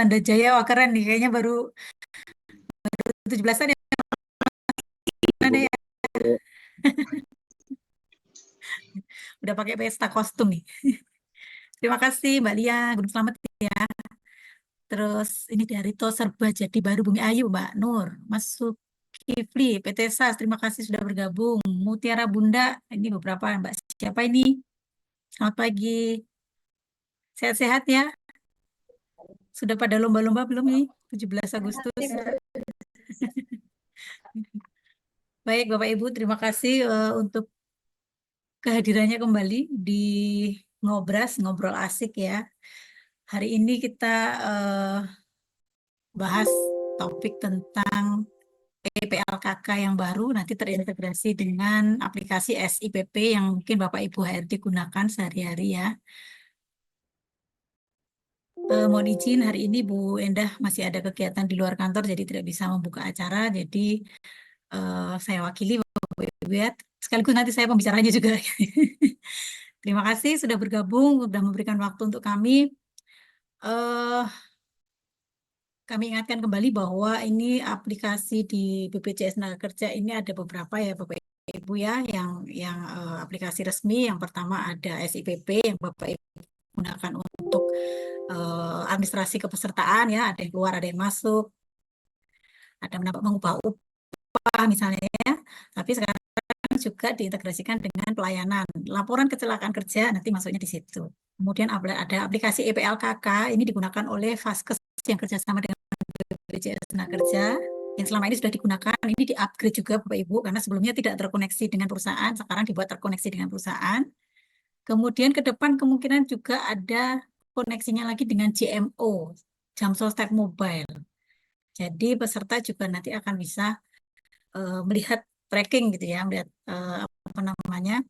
Tanda Jaya, wah keren nih, kayaknya baru 17-an ya. Ada ya. Udah pakai pesta kostum nih. Terima kasih Mbak Lia, Gunung Selamet ya. Terus ini dari To Serba Jadi Baru Bumi Ayu, Mbak Nur, Mas Kifli, PT SAS, terima kasih sudah bergabung. Mutiara Bunda, ini beberapa Mbak. Siapa ini? Selamat pagi. Sehat-sehat ya. Sudah pada lomba-lomba belum nih? 17 Agustus. Baik, Bapak Ibu, terima kasih untuk kehadirannya kembali di Ngobras, Ngobrol Asik ya. Hari ini kita bahas topik tentang PPLKK yang baru nanti terintegrasi dengan aplikasi SIPP yang mungkin Bapak Ibu HRD gunakan sehari-hari ya. Mohon izin hari ini Bu Endah masih ada kegiatan di luar kantor jadi tidak bisa membuka acara. Jadi saya wakili Bapak Ibu ya. Sekaligus nanti saya pembicaranya juga. Terima kasih sudah bergabung, sudah memberikan waktu untuk kami. eh Kami ingatkan kembali bahwa ini aplikasi di BPJS Tenaga ini ada beberapa ya Bapak Ibu ya yang aplikasi resmi. Yang pertama ada SIPP yang Bapak Ibu gunakan untuk administrasi kepesertaan ya, ada yang keluar, ada yang masuk, ada mengubah upah misalnya ya. Tapi sekarang juga diintegrasikan dengan pelayanan. Laporan kecelakaan kerja nanti masuknya di situ. Kemudian ada aplikasi EPLKK, ini digunakan oleh Vaskes yang kerjasama dengan BPJS Tenaga Kerja yang selama ini sudah digunakan, ini di-upgrade juga Bapak Ibu, karena sebelumnya tidak terkoneksi dengan perusahaan, sekarang dibuat terkoneksi dengan perusahaan. Kemudian ke depan kemungkinan juga ada koneksinya lagi dengan JMO, Jam Sostek Mobile. Jadi peserta juga nanti akan bisa melihat tracking gitu ya, melihat apa namanya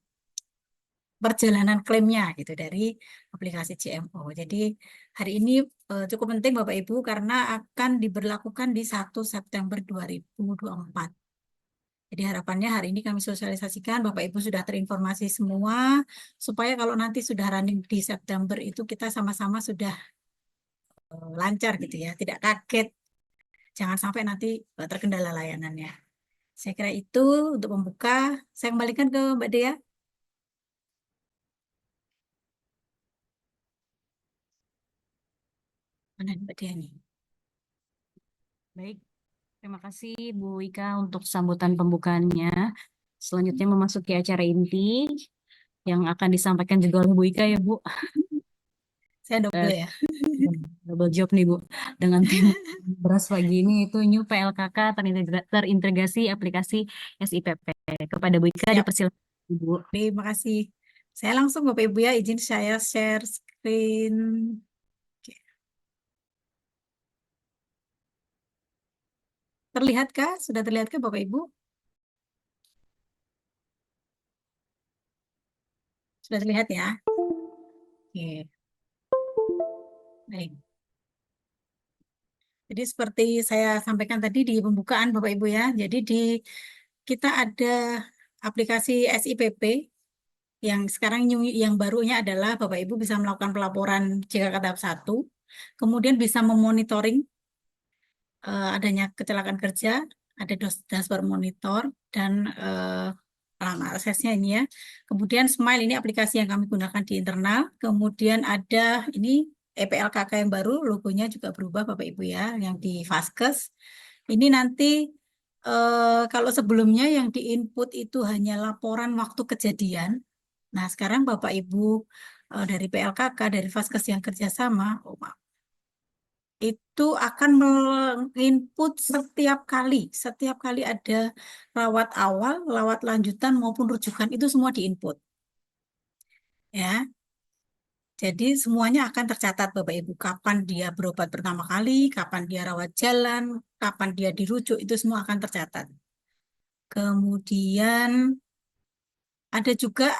perjalanan klaimnya gitu dari aplikasi JMO. Jadi hari ini cukup penting Bapak Ibu karena akan diberlakukan di 1 September 2024. Jadi harapannya hari ini kami sosialisasikan Bapak Ibu sudah terinformasi semua supaya kalau nanti sudah running di September itu kita sama-sama sudah lancar gitu ya, tidak kaget. Jangan sampai nanti terkendala layanannya. Saya kira itu untuk membuka. Saya kembalikan ke Mbak Dea. Mana Mbak Dea nih? Baik, terima kasih Bu Ika untuk sambutan pembukaannya. Selanjutnya memasuki acara inti yang akan disampaikan juga oleh Bu Ika ya Bu. Saya Eh, double ya. Double job nih Bu. Dengan tim beras pagi ini itu New PLKK terintegrasi aplikasi SIPP. Kepada Bu Ika Siap. dipersilakan Bu. Terima kasih. Saya langsung Bapak Ibu ya, izin saya share screen. Oke. Terlihatkah? Sudah terlihatkah Bapak Ibu? Sudah terlihat ya? Oke. Baik. Jadi seperti saya sampaikan tadi di pembukaan Bapak Ibu ya. Jadi kita ada aplikasi SIPP yang sekarang yang barunya adalah Bapak Ibu bisa melakukan pelaporan jika tahap 1, kemudian bisa memonitoring adanya kecelakaan kerja, ada dashboard monitor dan alamat aksesnya ini ya. Kemudian Smile ini aplikasi yang kami gunakan di internal. Kemudian ada ini EPLKK yang baru, logonya juga berubah Bapak Ibu ya, yang di Vaskes. Ini nanti kalau sebelumnya yang diinput itu hanya laporan waktu kejadian. Nah, sekarang Bapak Ibu dari PLKK, dari Vaskes yang kerjasama, oh, maaf, itu akan menginput setiap kali ada rawat awal, rawat lanjutan maupun rujukan itu semua diinput. Ya, jadi semuanya akan tercatat Bapak Ibu. Kapan dia berobat pertama kali, kapan dia rawat jalan, kapan dia dirujuk itu semua akan tercatat. Kemudian ada juga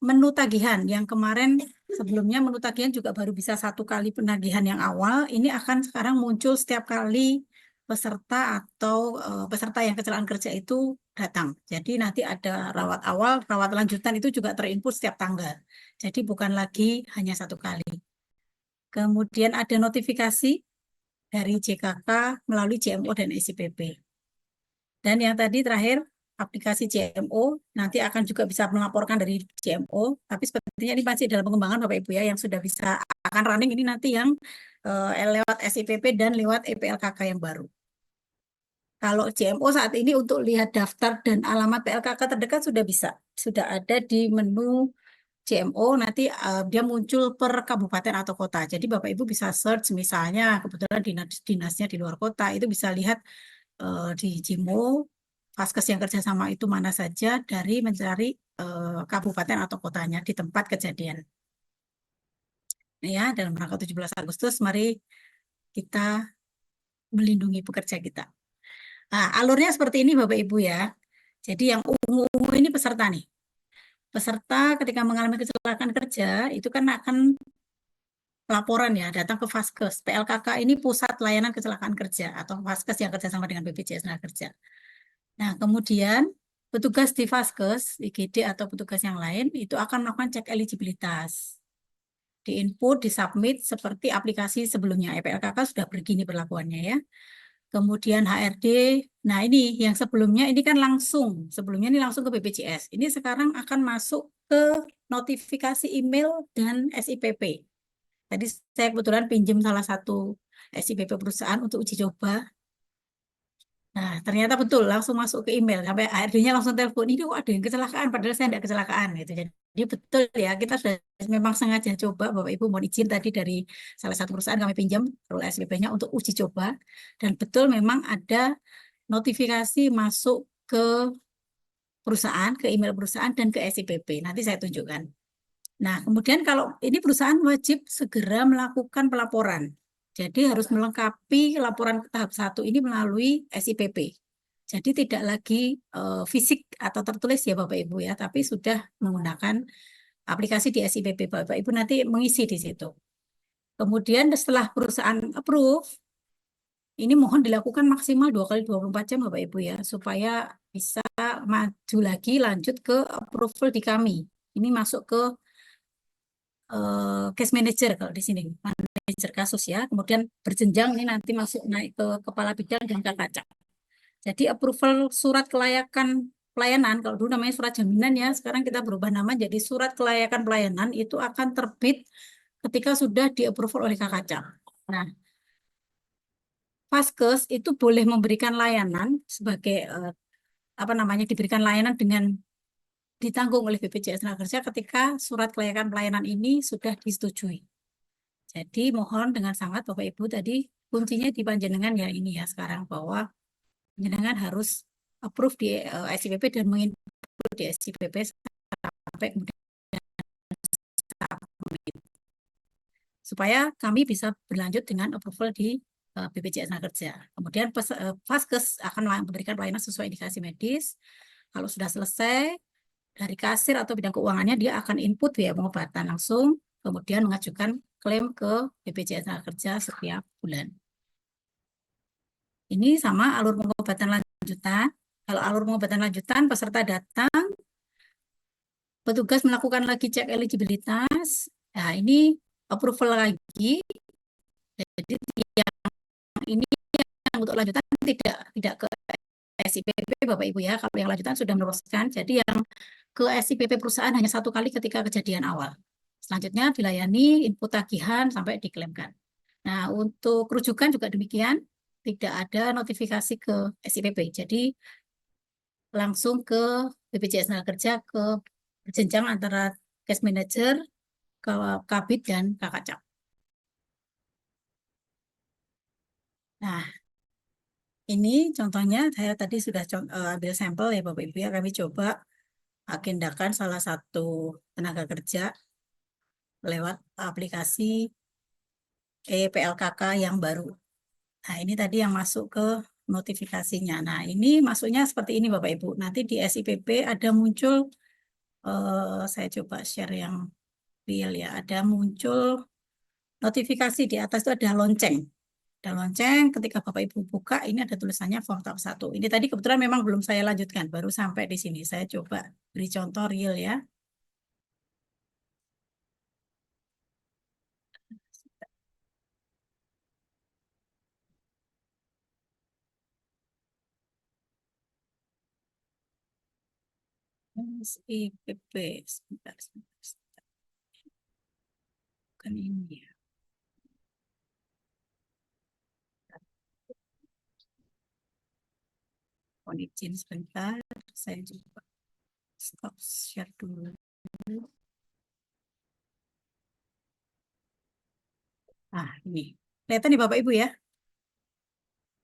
menu tagihan yang kemarin sebelumnya menu tagihan juga baru bisa 1 kali penagihan yang awal. Ini akan sekarang muncul setiap kali peserta atau peserta yang kecelakaan kerja itu datang. Jadi nanti ada rawat awal, rawat lanjutan itu juga terinput setiap tanggal. Jadi bukan lagi hanya 1 kali. Kemudian ada notifikasi. dari JKK melalui JMO dan SIPP. Dan yang tadi terakhir, aplikasi JMO nanti akan juga bisa melaporkan dari JMO, tapi sepertinya ini masih dalam pengembangan Bapak Ibu ya, yang sudah bisa akan running ini nanti yang lewat SIPP dan lewat EPLKK yang baru. Kalau JMO saat ini untuk lihat daftar dan alamat PLKK terdekat sudah bisa, sudah ada di menu JMO, nanti dia muncul per kabupaten atau kota. Jadi Bapak Ibu bisa search misalnya kebetulan dinasnya di luar kota, itu bisa lihat di JIMO, Vaskes yang kerjasama itu mana saja dari mencari kabupaten atau kotanya di tempat kejadian. Ya, dalam rangka 17 Agustus, mari kita melindungi pekerja kita. Nah, alurnya seperti ini Bapak Ibu ya. Jadi yang ungu-ungu ini peserta nih. Peserta ketika mengalami kecelakaan kerja itu kan akan laporan ya, datang ke Vaskes. PLKK ini Pusat Layanan Kecelakaan Kerja atau Vaskes yang kerjasama dengan BPJS Tenaga Kerja. Nah, kemudian petugas di Vaskes, IGD atau petugas yang lain itu akan melakukan cek eligibilitas. Di-input, di-submit seperti aplikasi sebelumnya. EPLKK sudah begini perlakuannya ya. Kemudian HRD, nah ini yang sebelumnya ini kan sebelumnya ini langsung ke BPJS. Ini sekarang akan masuk ke notifikasi email dan SIPP. Tadi saya kebetulan pinjam salah satu SIPP perusahaan untuk uji coba. Nah, ternyata betul langsung masuk ke email sampai HRD-nya langsung telepon ini kok ada yang kecelakaan padahal saya tidak kecelakaan gitu. Jadi betul ya kita sudah memang sengaja coba Bapak Ibu mohon izin tadi dari salah satu perusahaan kami pinjam role SPP-nya untuk uji coba dan betul memang ada notifikasi masuk ke perusahaan, ke email perusahaan dan ke SIPP. Nanti saya tunjukkan. Nah, kemudian kalau ini perusahaan wajib segera melakukan pelaporan. Jadi harus melengkapi laporan tahap 1 ini melalui SIPP. Jadi tidak lagi fisik atau tertulis ya Bapak Ibu ya, tapi sudah menggunakan aplikasi di SIPP. Bapak Ibu nanti mengisi di situ. Kemudian setelah perusahaan approve, ini mohon dilakukan maksimal 2 kali 24 jam Bapak Ibu ya, supaya bisa maju lagi lanjut ke approval di kami. Ini masuk ke case manager kalau di sini, manajer kasus ya. Kemudian berjenjang ini nanti masuk naik ke kepala bidang dan kakacak. Jadi approval surat kelayakan pelayanan, kalau dulu namanya surat jaminan ya, sekarang kita berubah nama jadi surat kelayakan pelayanan itu akan terbit ketika sudah di-approval oleh kakacak. Nah, Vaskes itu boleh memberikan layanan sebagai apa namanya diberikan layanan dengan ditanggung oleh BPJS Tenaga Kerja ketika surat kelayakan pelayanan ini sudah disetujui. Jadi mohon dengan sangat Bapak Ibu tadi kuncinya di panjenengan ya ini ya sekarang bahwa panjenengan harus approve di SIPP dan menginput di SIPP sampai kemudian supaya kami bisa berlanjut dengan approval di BPJS Tenaga Kerja. Kemudian Vaskes akan memberikan pelayanan sesuai indikasi medis. Kalau sudah selesai dari kasir atau bidang keuangannya dia akan input biaya pengobatan langsung, kemudian mengajukan klaim ke BPJS Tenaga Kerja setiap bulan. Ini sama alur pengobatan lanjutan. Kalau alur pengobatan lanjutan, peserta datang, petugas melakukan lagi cek eligibilitas. Nah, ini approval lagi. Jadi yang ini yang untuk lanjutan tidak ke SIPP Bapak Ibu ya. Kalau yang lanjutan sudah meneruskan. Jadi yang ke SIPP perusahaan hanya 1 kali ketika kejadian awal. Selanjutnya dilayani input tagihan sampai diklaimkan. Nah, untuk rujukan juga demikian, tidak ada notifikasi ke SIPP. Jadi langsung ke BPJS Tenaga Kerja ke jenjang antara case manager, ke Kabid dan Kakacak. Nah, ini contohnya saya tadi sudah ambil sampel ya Bapak Ibu ya, kami coba agendakan salah satu tenaga kerja lewat aplikasi EPLKK yang baru. Nah, ini tadi yang masuk ke notifikasinya. Nah, ini masuknya seperti ini Bapak Ibu. Nanti di SIPP ada muncul, saya coba share yang real ya, ada muncul notifikasi di atas itu ada lonceng. Ada lonceng, ketika Bapak Ibu buka, ini ada tulisannya form tahap 1. Ini tadi kebetulan memang belum saya lanjutkan, baru sampai di sini. Saya coba beri contoh real ya. SIPP. Sebentar, sebentar, sebentar. Bukan ini ya. Mohon izin sebentar. Saya coba stop share dulu. Ah, ini. Kelihatan nih Bapak Ibu ya?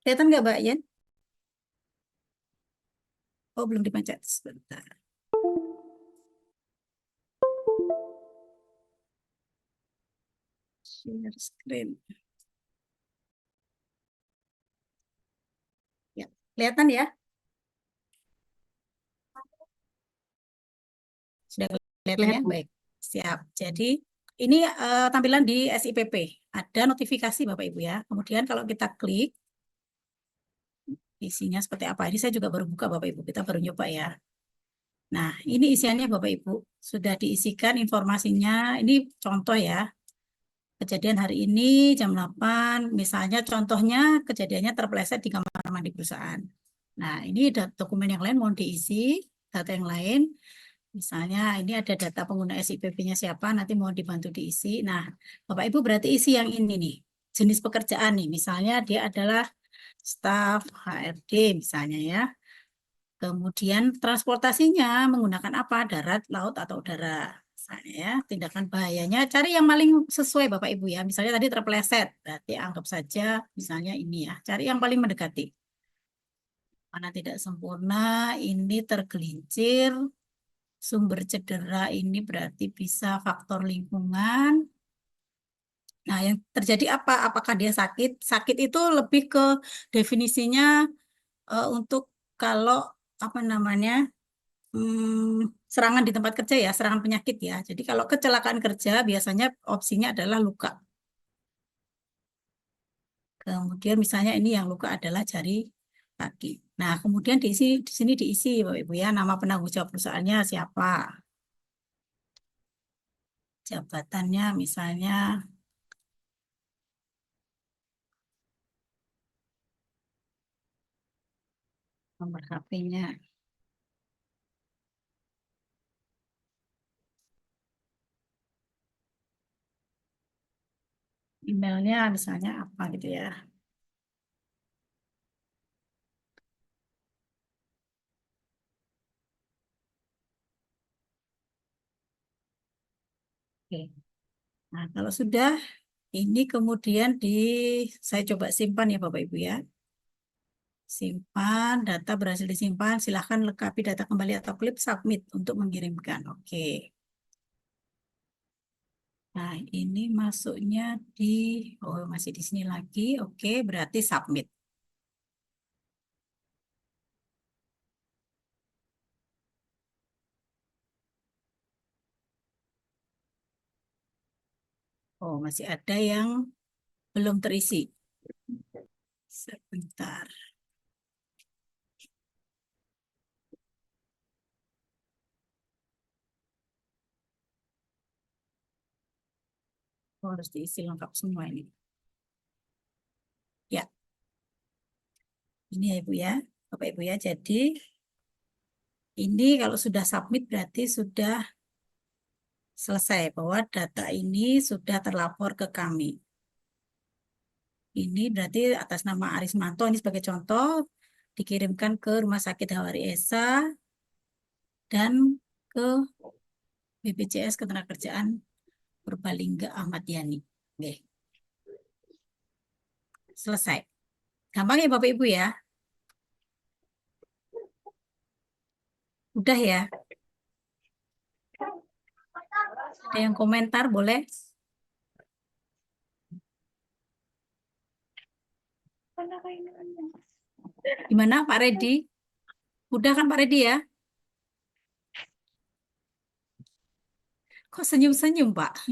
Kelihatan nggak Mbak Yen? Oh, belum dipencet. Sebentar. Share screen. Ya, kelihatan ya? Sudah kelihatan ya? Lihat, Bu. Baik. Siap. Jadi, ini tampilan di SIPP. Ada notifikasi Bapak Ibu ya. Kemudian kalau kita klik, isinya seperti apa. Ini saya juga baru buka Bapak Ibu. Kita baru nyoba ya. Nah, ini isiannya Bapak Ibu. Sudah diisikan informasinya. Ini contoh ya. Kejadian hari ini jam 8, misalnya contohnya kejadiannya terpeleset di kamar mandi perusahaan. Nah, ini dokumen yang lain mau diisi, data yang lain. Misalnya ini ada data pengguna SIPP-nya siapa, nanti mau dibantu diisi. Nah, Bapak Ibu berarti isi yang ini nih. Jenis pekerjaan nih, misalnya dia adalah staf HRD misalnya ya. Kemudian transportasinya menggunakan apa? Darat, laut, atau udara. Misalnya ya, tindakan bahayanya cari yang paling sesuai Bapak Ibu ya. Misalnya tadi terpeleset, berarti anggap saja misalnya ini ya. Cari yang paling mendekati. Mana tidak sempurna, ini tergelincir, sumber cedera ini berarti bisa faktor lingkungan. Nah, yang terjadi apa? Apakah dia sakit? Sakit itu lebih ke definisinya untuk kalau apa namanya serangan di tempat kerja ya, serangan penyakit ya. Jadi kalau kecelakaan kerja biasanya opsinya adalah luka. Kemudian misalnya ini yang luka adalah jari kaki. Nah, kemudian diisi di sini diisi Bapak Ibu ya, nama penanggung jawab perusahaannya siapa, jabatannya misalnya nomor HP-nya, emailnya misalnya apa gitu ya. Oke. Nah, kalau sudah ini kemudian saya coba simpan ya Bapak Ibu ya. Simpan, data berhasil disimpan. Silahkan lengkapi data kembali atau klik submit untuk mengirimkan. Oke. Nah, ini masuknya di, oh masih di sini lagi. Oke, berarti submit. Oh, masih ada yang belum terisi. Sebentar. Oh, harus diisi lengkap semua ini. Ya, ini ya Ibu ya. Bapak Ibu ya, jadi ini kalau sudah submit berarti sudah selesai bahwa data ini sudah terlapor ke kami. Ini berarti atas nama Arismanto ini sebagai contoh dikirimkan ke Rumah Sakit Hawari Esa dan ke BPJS Ketenagakerjaan Purbalingga Ahmad Yani. Oke, selesai. Gampang ya Bapak Ibu ya? Udah ya? Ada yang komentar boleh? Gimana Pak Redi? Udah kan Pak Redi ya? Kok senyum-senyum Pak?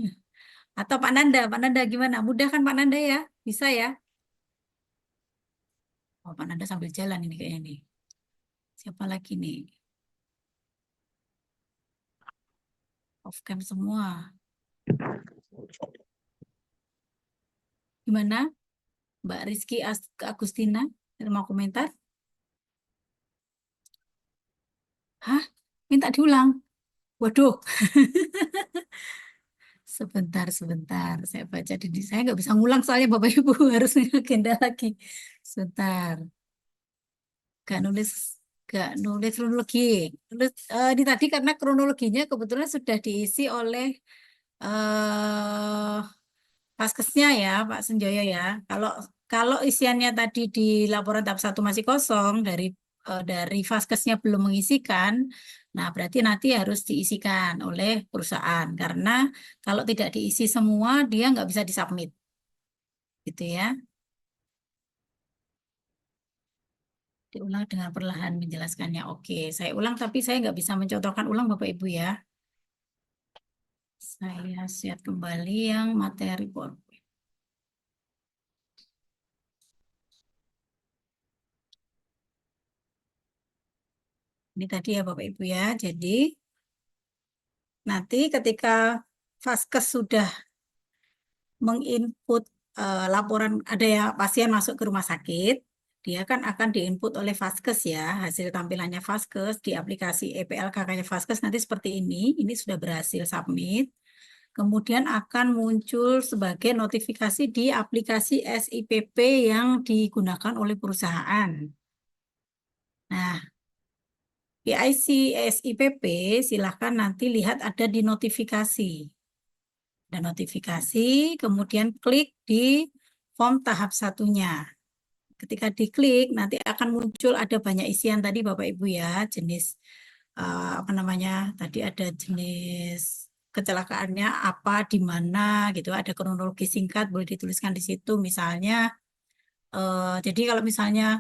Atau Pak Nanda gimana? Mudah kan Pak Nanda ya? Bisa ya? Oh Pak Nanda sambil jalan ini kayaknya nih. Siapa lagi nih? Off cam semua. Gimana? Mbak Rizky Agustina, mau komentar? Hah? minta diulang. Waduh, sebentar, sebentar. Saya baca di saya nggak bisa ngulang soalnya Bapak Ibu harus agenda lagi. Sebentar. Gak nulis, gak nulis kronologi. Ini tadi karena kronologinya kebetulan sudah diisi oleh eh Vaskesnya ya, Pak Senjoyo ya. Kalau kalau isiannya tadi di laporan tahap satu masih kosong dari Vaskesnya belum mengisikan, nah berarti nanti harus diisikan oleh perusahaan karena kalau tidak diisi semua dia nggak bisa disubmit, gitu ya. Diulang dengan perlahan menjelaskannya. Oke, saya ulang tapi saya nggak bisa mencontohkan ulang Bapak Ibu ya. Saya share kembali yang materi PowerPoint. Ini tadi ya Bapak Ibu ya. Jadi nanti ketika Vaskes sudah menginput laporan ada ya pasien masuk ke rumah sakit, dia kan akan diinput oleh Vaskes ya, hasil tampilannya Vaskes di aplikasi EPLKK-nya Vaskes nanti seperti ini sudah berhasil submit, kemudian akan muncul sebagai notifikasi di aplikasi SIPP yang digunakan oleh perusahaan. Nah, PIC SIPP silahkan nanti lihat ada di notifikasi. Dan notifikasi, kemudian klik di form tahap satunya. Ketika diklik, nanti akan muncul ada banyak isian tadi Bapak Ibu ya, jenis apa namanya, tadi ada jenis kecelakaannya apa, di mana gitu, ada kronologi singkat, boleh dituliskan di situ misalnya. Jadi kalau misalnya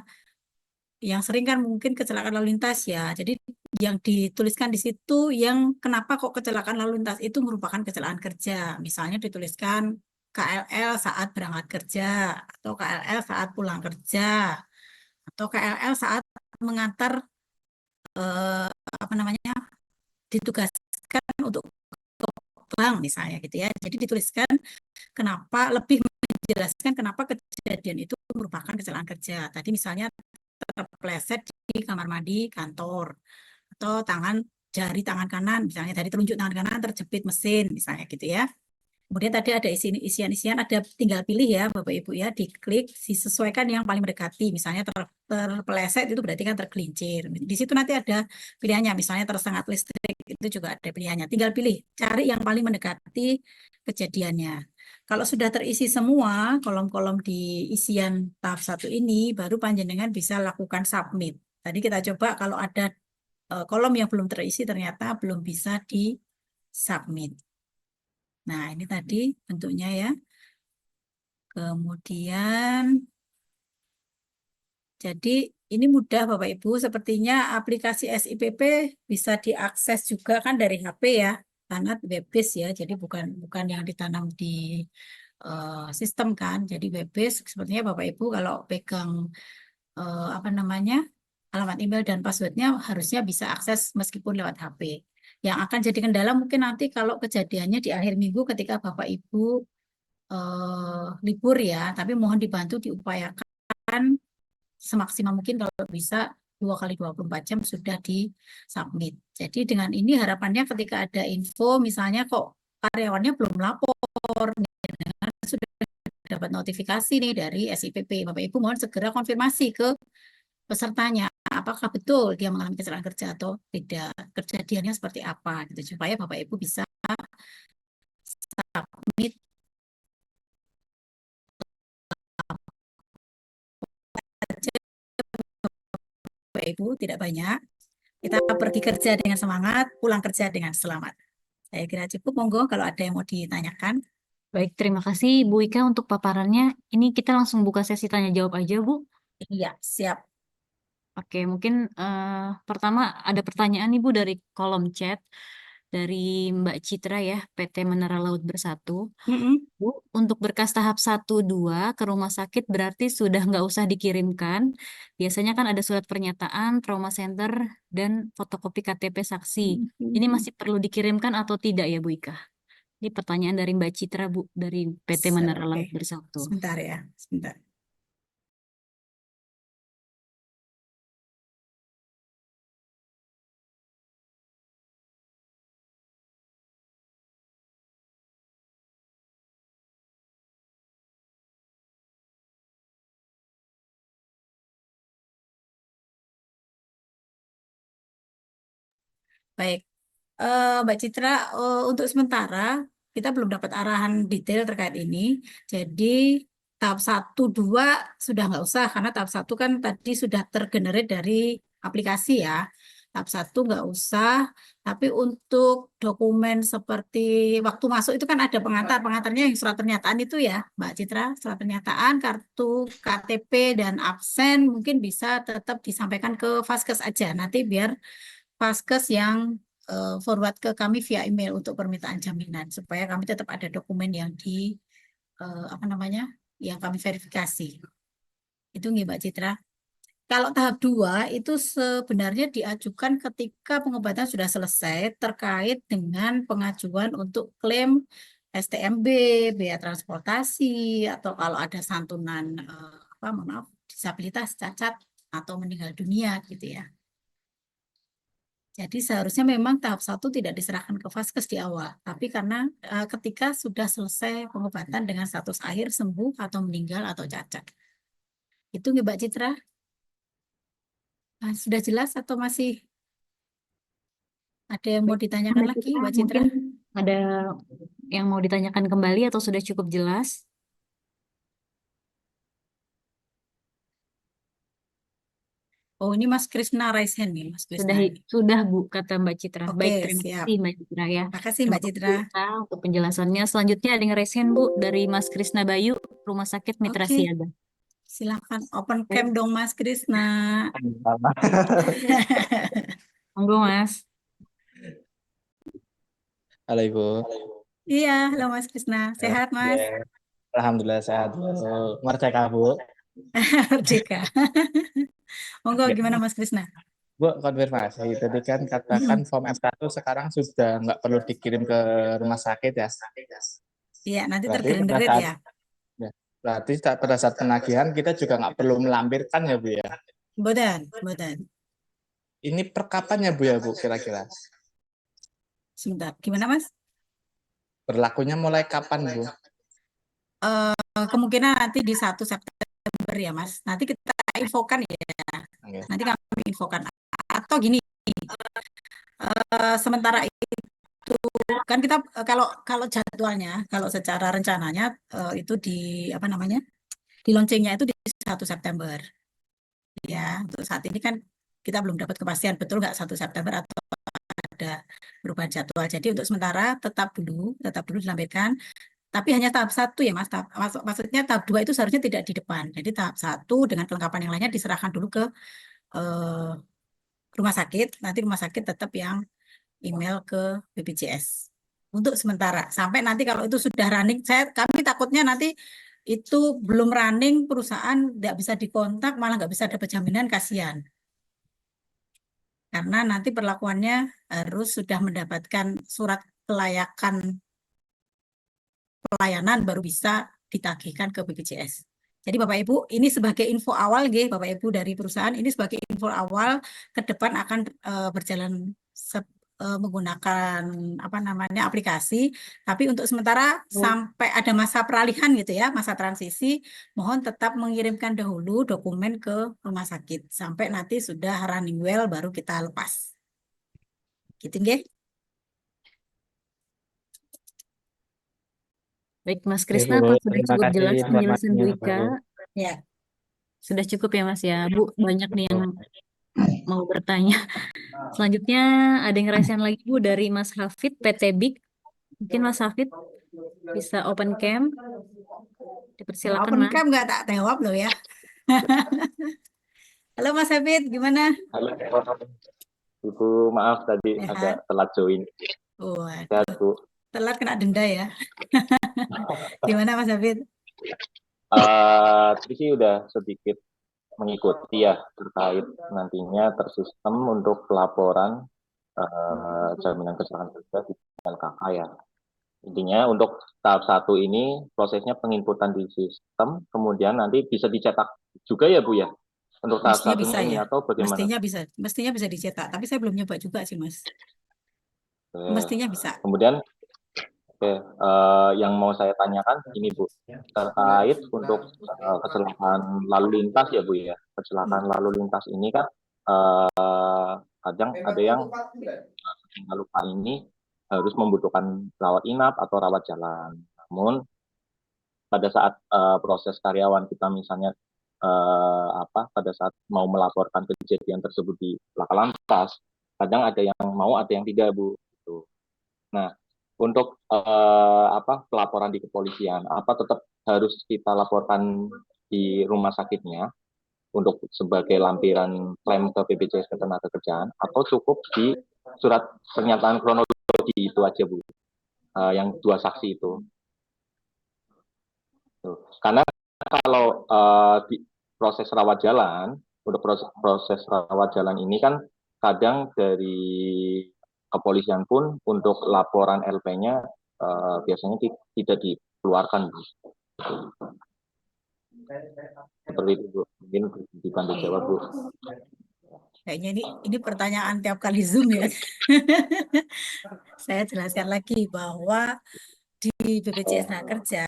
yang sering kan mungkin kecelakaan lalu lintas ya. Jadi yang dituliskan di situ yang kenapa kok kecelakaan lalu lintas itu merupakan kecelakaan kerja. Misalnya dituliskan KLL saat berangkat kerja atau KLL saat pulang kerja atau KLL saat mengantar apa namanya ditugaskan untuk ke bank misalnya gitu ya. Jadi dituliskan kenapa lebih menjelaskan kenapa kejadian itu merupakan kecelakaan kerja. Tadi misalnya terpleset di kamar mandi kantor atau jari tangan kanan misalnya dari telunjuk tangan kanan terjepit mesin misalnya gitu ya. Kemudian tadi ada isian-isian, ada tinggal pilih ya Bapak Ibu ya, diklik, disesuaikan yang paling mendekati. Misalnya terpeleset itu berarti kan tergelincir. Di situ nanti ada pilihannya, misalnya tersengat listrik itu juga ada pilihannya. Tinggal pilih, cari yang paling mendekati kejadiannya. Kalau sudah terisi semua kolom-kolom di isian tahap satu ini, baru panjenengan bisa lakukan submit. Tadi kita coba kalau ada kolom yang belum terisi ternyata belum bisa di submit. Nah, ini tadi bentuknya ya. Kemudian, jadi ini mudah Bapak Ibu. Sepertinya aplikasi SIPP bisa diakses juga kan dari HP ya, karena web-based ya. Jadi bukan bukan yang ditanam di sistem kan. Jadi web-based. Sepertinya Bapak Ibu kalau pegang apa namanya alamat email dan passwordnya harusnya bisa akses meskipun lewat HP. Yang akan jadi kendala mungkin nanti kalau kejadiannya di akhir minggu ketika Bapak Ibu libur ya, tapi mohon dibantu diupayakan semaksimal mungkin kalau bisa 2 kali 24 jam sudah di submit. Jadi dengan ini harapannya ketika ada info misalnya kok karyawannya belum lapor, sudah dapat notifikasi nih dari SIPP, Bapak Ibu mohon segera konfirmasi ke pesertanya apakah betul dia mengalami kecelakaan kerja atau tidak, kejadiannya seperti apa gitu supaya Bapak Ibu bisa submit saja Bapak Ibu tidak banyak. Kita pergi kerja dengan semangat, pulang kerja dengan selamat. Saya kira cukup, monggo kalau ada yang mau ditanyakan. Baik, terima kasih Bu Ika untuk paparannya. Ini kita langsung buka sesi tanya jawab aja, Bu. Iya, siap. Oke, mungkin pertama ada pertanyaan nih Bu dari kolom chat dari Mbak Citra ya, PT Menara Laut Bersatu. Mm-mm. Bu, untuk berkas tahap 1-2 ke rumah sakit berarti sudah nggak usah dikirimkan. Biasanya kan ada surat pernyataan, trauma center, dan fotokopi KTP saksi. Ini masih perlu dikirimkan atau tidak ya Bu Ika? Ini pertanyaan dari Mbak Citra Bu, dari PT Menara Oke, Laut Bersatu. sebentar ya, sebentar. Baik. Mbak Citra, untuk sementara kita belum dapat arahan detail terkait ini. Jadi tahap 1, 2 sudah nggak usah karena tahap 1 kan tadi sudah tergenerate dari aplikasi ya. Tahap 1 nggak usah. Tapi untuk dokumen seperti waktu masuk itu kan ada pengantar. Pengantarnya yang surat pernyataan itu ya, Mbak Citra. Surat pernyataan, kartu KTP, dan absen mungkin bisa tetap disampaikan ke Vaskes aja. Nanti biar Vaskes yang forward ke kami via email untuk permintaan jaminan supaya kami tetap ada dokumen yang di apa namanya yang kami verifikasi. Itu nih Mbak Citra. Kalau tahap 2 itu sebenarnya diajukan ketika pengobatan sudah selesai terkait dengan pengajuan untuk klaim STMB, biaya transportasi, atau kalau ada santunan apa maaf disabilitas, cacat atau meninggal dunia gitu ya. Jadi seharusnya memang tahap 1 tidak diserahkan ke Vaskes di awal, tapi karena ketika sudah selesai pengobatan dengan status akhir sembuh atau meninggal atau cacat. Itu nih Mbak Citra. Sudah jelas atau masih ada yang mau Baik, ditanyakan Mbak lagi Citra, Mbak Citra? mungkin ada yang mau ditanyakan kembali atau sudah cukup jelas? Oh ini Mas Krisna raise hand nih Mas Sudah, Krisna nih. sudah Bu, kata Mbak Citra. Oke Baik, terima siap. kasih Mbak Citra ya. Makasih Terima Mbak kasih Citra. ya untuk penjelasannya. Selanjutnya ada yang raise hand Bu dari Mas Krisna Bayu, Rumah Sakit Mitra Oke Siaga. silakan open cam Baik, dong Mas Krisna. monggo Mas. Halo Ibu. Iya, halo Mas Krisna. Sehat Mas? Ya, Alhamdulillah sehat. Merdeka Bu. Merdeka. Monggo Ya, gimana Mas Krisna? Bu konfirmasi. Tadi kan katakan form F1 sekarang sudah nggak perlu dikirim ke rumah sakit ya. Iya, nanti Berarti pada tergenerate saat ya. ya, berarti pada saat penagihan kita juga nggak perlu melampirkan ya Bu ya. Bodan, bodan. Ini per kapan ya Bu ya Bu kira-kira? Sebentar, gimana Mas? Berlakunya mulai kapan Bu? Kemungkinan nanti di 1 September ya Mas. Nanti kita infokan ya. Oke. Nanti kami infokan. Atau gini, sementara itu kan kita kalau kalau jadwalnya, kalau secara rencananya itu di apa namanya? Di launchingnya itu di 1 September. Ya, untuk saat ini kan kita belum dapat kepastian betul nggak 1 September atau ada perubahan jadwal. Jadi untuk sementara tetap dulu dilampirkan. Tapi hanya tahap 1 ya Mas. Maksudnya tahap 2 itu seharusnya tidak di depan. Jadi tahap 1 dengan kelengkapan yang lainnya diserahkan dulu ke eh, rumah sakit. Nanti rumah sakit tetap yang email ke BPJS. Untuk sementara. Sampai nanti kalau itu sudah running, kami takutnya nanti itu belum running, perusahaan tidak bisa dikontak, malah nggak bisa dapat jaminan, kasihan. Karena nanti perlakuannya harus sudah mendapatkan surat kelayakan pelayanan baru bisa ditagihkan ke BPJS. Jadi Bapak Ibu, ini sebagai info awal, Bapak Ibu dari perusahaan, ini sebagai info awal ke depan akan berjalan menggunakan apa namanya aplikasi. Tapi untuk sementara sampai ada masa peralihan gitu ya, masa transisi, mohon tetap mengirimkan dahulu dokumen ke rumah sakit sampai nanti sudah running well baru kita lepas. Gitu nggih. Baik, Mas Oke Krisna, Bu, apa sudah terima cukup kasih jelas penjelasan Bu informasinya Bu. Ika? Ya, Sudah cukup ya Mas ya. Bu, banyak nih yang mau bertanya. Selanjutnya ada yang raise hand lagi Bu dari Mas Hafid PT BIK. Mungkin Mas Hafid bisa open cam. Dipersilakan open Mas. cam nggak tak jawab loh ya. Halo Mas Habib, gimana? Halo, Ibu, maaf tadi agak Sehat? telat join. Sehat, Waduh, Bu. telat kena denda ya. Gimana Mas Habib? Tadi sih udah sedikit mengikuti ya terkait nantinya tersistem untuk pelaporan jaminan kecelakaan kerja di LKK ya. Intinya untuk tahap 1 ini prosesnya penginputan di sistem, kemudian nanti bisa dicetak juga ya Bu ya untuk tahap Mestinya bisa satunya ini ya. atau bagaimana? Mestinya bisa dicetak. Tapi saya belum nyoba juga sih Mas. Mestinya bisa. Kemudian oke, yang mau saya tanyakan ini Bu, terkait untuk kecelakaan lalu lintas ya Bu ya. Kecelakaan lalu lintas ini kan kadang ada yang luka ini harus membutuhkan rawat inap atau rawat jalan. Namun pada saat proses karyawan kita misalnya pada saat mau melaporkan kejadian tersebut di laka lantas, kadang ada yang mau, ada yang tidak, Bu. Gitu. Nah, untuk pelaporan di kepolisian, tetap harus kita laporkan di rumah sakitnya untuk sebagai lampiran klaim ke BPJS Ketenagakerjaan, atau cukup di surat pernyataan kronologi itu aja, Bu, yang 2 saksi itu. Karena kalau di proses rawat jalan, untuk proses rawat jalan ini kan kadang dari kepolisian pun untuk laporan LP-nya biasanya tidak dikeluarkan, Bu. Seperti itu, Bu. Mungkin dibantu jawab, Bu. Kayaknya ini pertanyaan tiap kali Zoom ya. Saya jelaskan lagi bahwa di BPJS Tenaga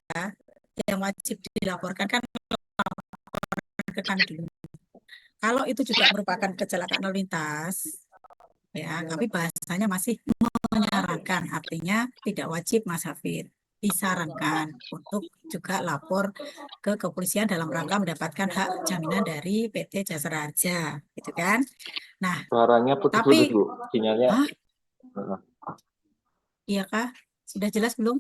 yang wajib dilaporkan kan ke kami dulu. Kalau itu juga merupakan kecelakaan lalu lintas, ya, tapi bahasanya masih menyarankan, artinya tidak wajib, Mas Hafid. Disarankan untuk juga lapor ke kepolisian dalam rangka mendapatkan hak jaminan dari PT Jasara Harja, gitu kan? Nah, Suaranya putus-putus, Bu. Sinyalnya. Iya kah? Sudah jelas belum?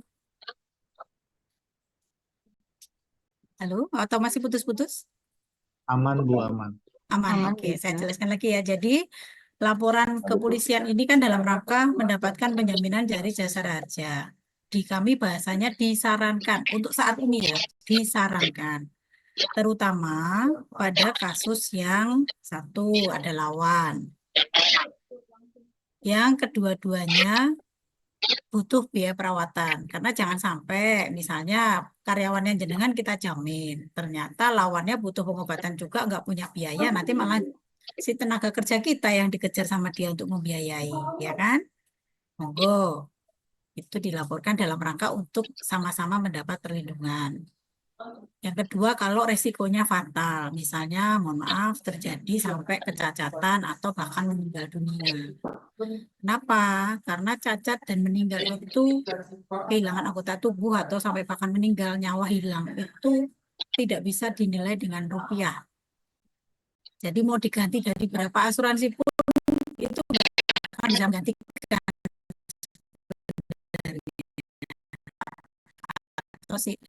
Halo, atau masih putus-putus? Aman, Bu, aman. Aman. Oke, saya jelaskan lagi ya. Jadi laporan kepolisian ini kan dalam rangka mendapatkan penjaminan dari Jasara Harja. Di kami bahasanya disarankan untuk saat ini ya, disarankan. Terutama pada kasus yang satu ada lawan, yang kedua-duanya butuh biaya perawatan. Karena jangan sampai misalnya karyawannya jenengan kita jamin, ternyata lawannya butuh pengobatan juga, nggak punya biaya, nanti malah si tenaga kerja kita yang dikejar sama dia untuk membiayai, ya kan? Monggo, itu dilaporkan dalam rangka untuk sama-sama mendapat perlindungan. Yang kedua, kalau resikonya fatal, misalnya mohon maaf terjadi sampai kecacatan atau bahkan meninggal dunia. Kenapa? Karena cacat dan meninggal itu kehilangan anggota tubuh atau sampai bahkan meninggal, nyawa hilang, itu tidak bisa dinilai dengan rupiah. Jadi mau diganti dari berapa asuransi pun itu nggak akan bisa menggantikan. Atau si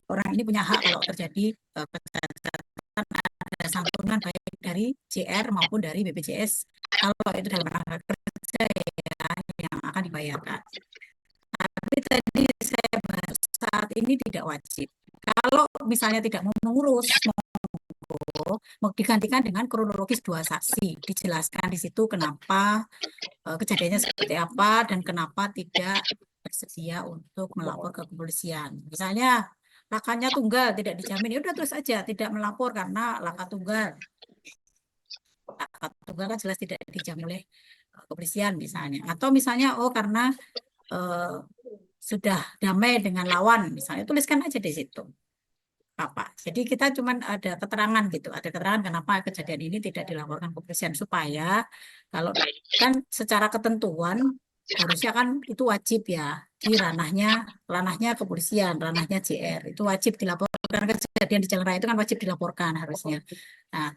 orang ini punya hak kalau terjadi kecacatan, ada santunan baik dari JR maupun dari BPJS kalau itu dalam rangka kerja ya, yang akan dibayarkan. Tapi tadi saya bahas saat ini tidak wajib. Kalau misalnya tidak mau mengurus, mau digantikan dengan kronologis 2 saksi. Dijelaskan di situ kenapa kejadiannya seperti apa dan kenapa tidak bersedia untuk melapor ke kepolisian. Misalnya lakanya tunggal tidak dijamin, ya udah terus aja tidak melapor karena laka tunggal. Laka tunggal kan jelas tidak dijamin oleh kepolisian misalnya. Atau misalnya karena sudah damai dengan lawan misalnya, tuliskan aja di situ. Apa? Jadi kita cuman ada keterangan gitu, ada keterangan kenapa kejadian ini tidak dilaporkan kepolisian, supaya kalau kan secara ketentuan harusnya kan itu wajib ya di ranahnya kepolisian, ranahnya JR itu wajib dilaporkan. Kejadian di jalan raya itu kan wajib dilaporkan harusnya. Nah,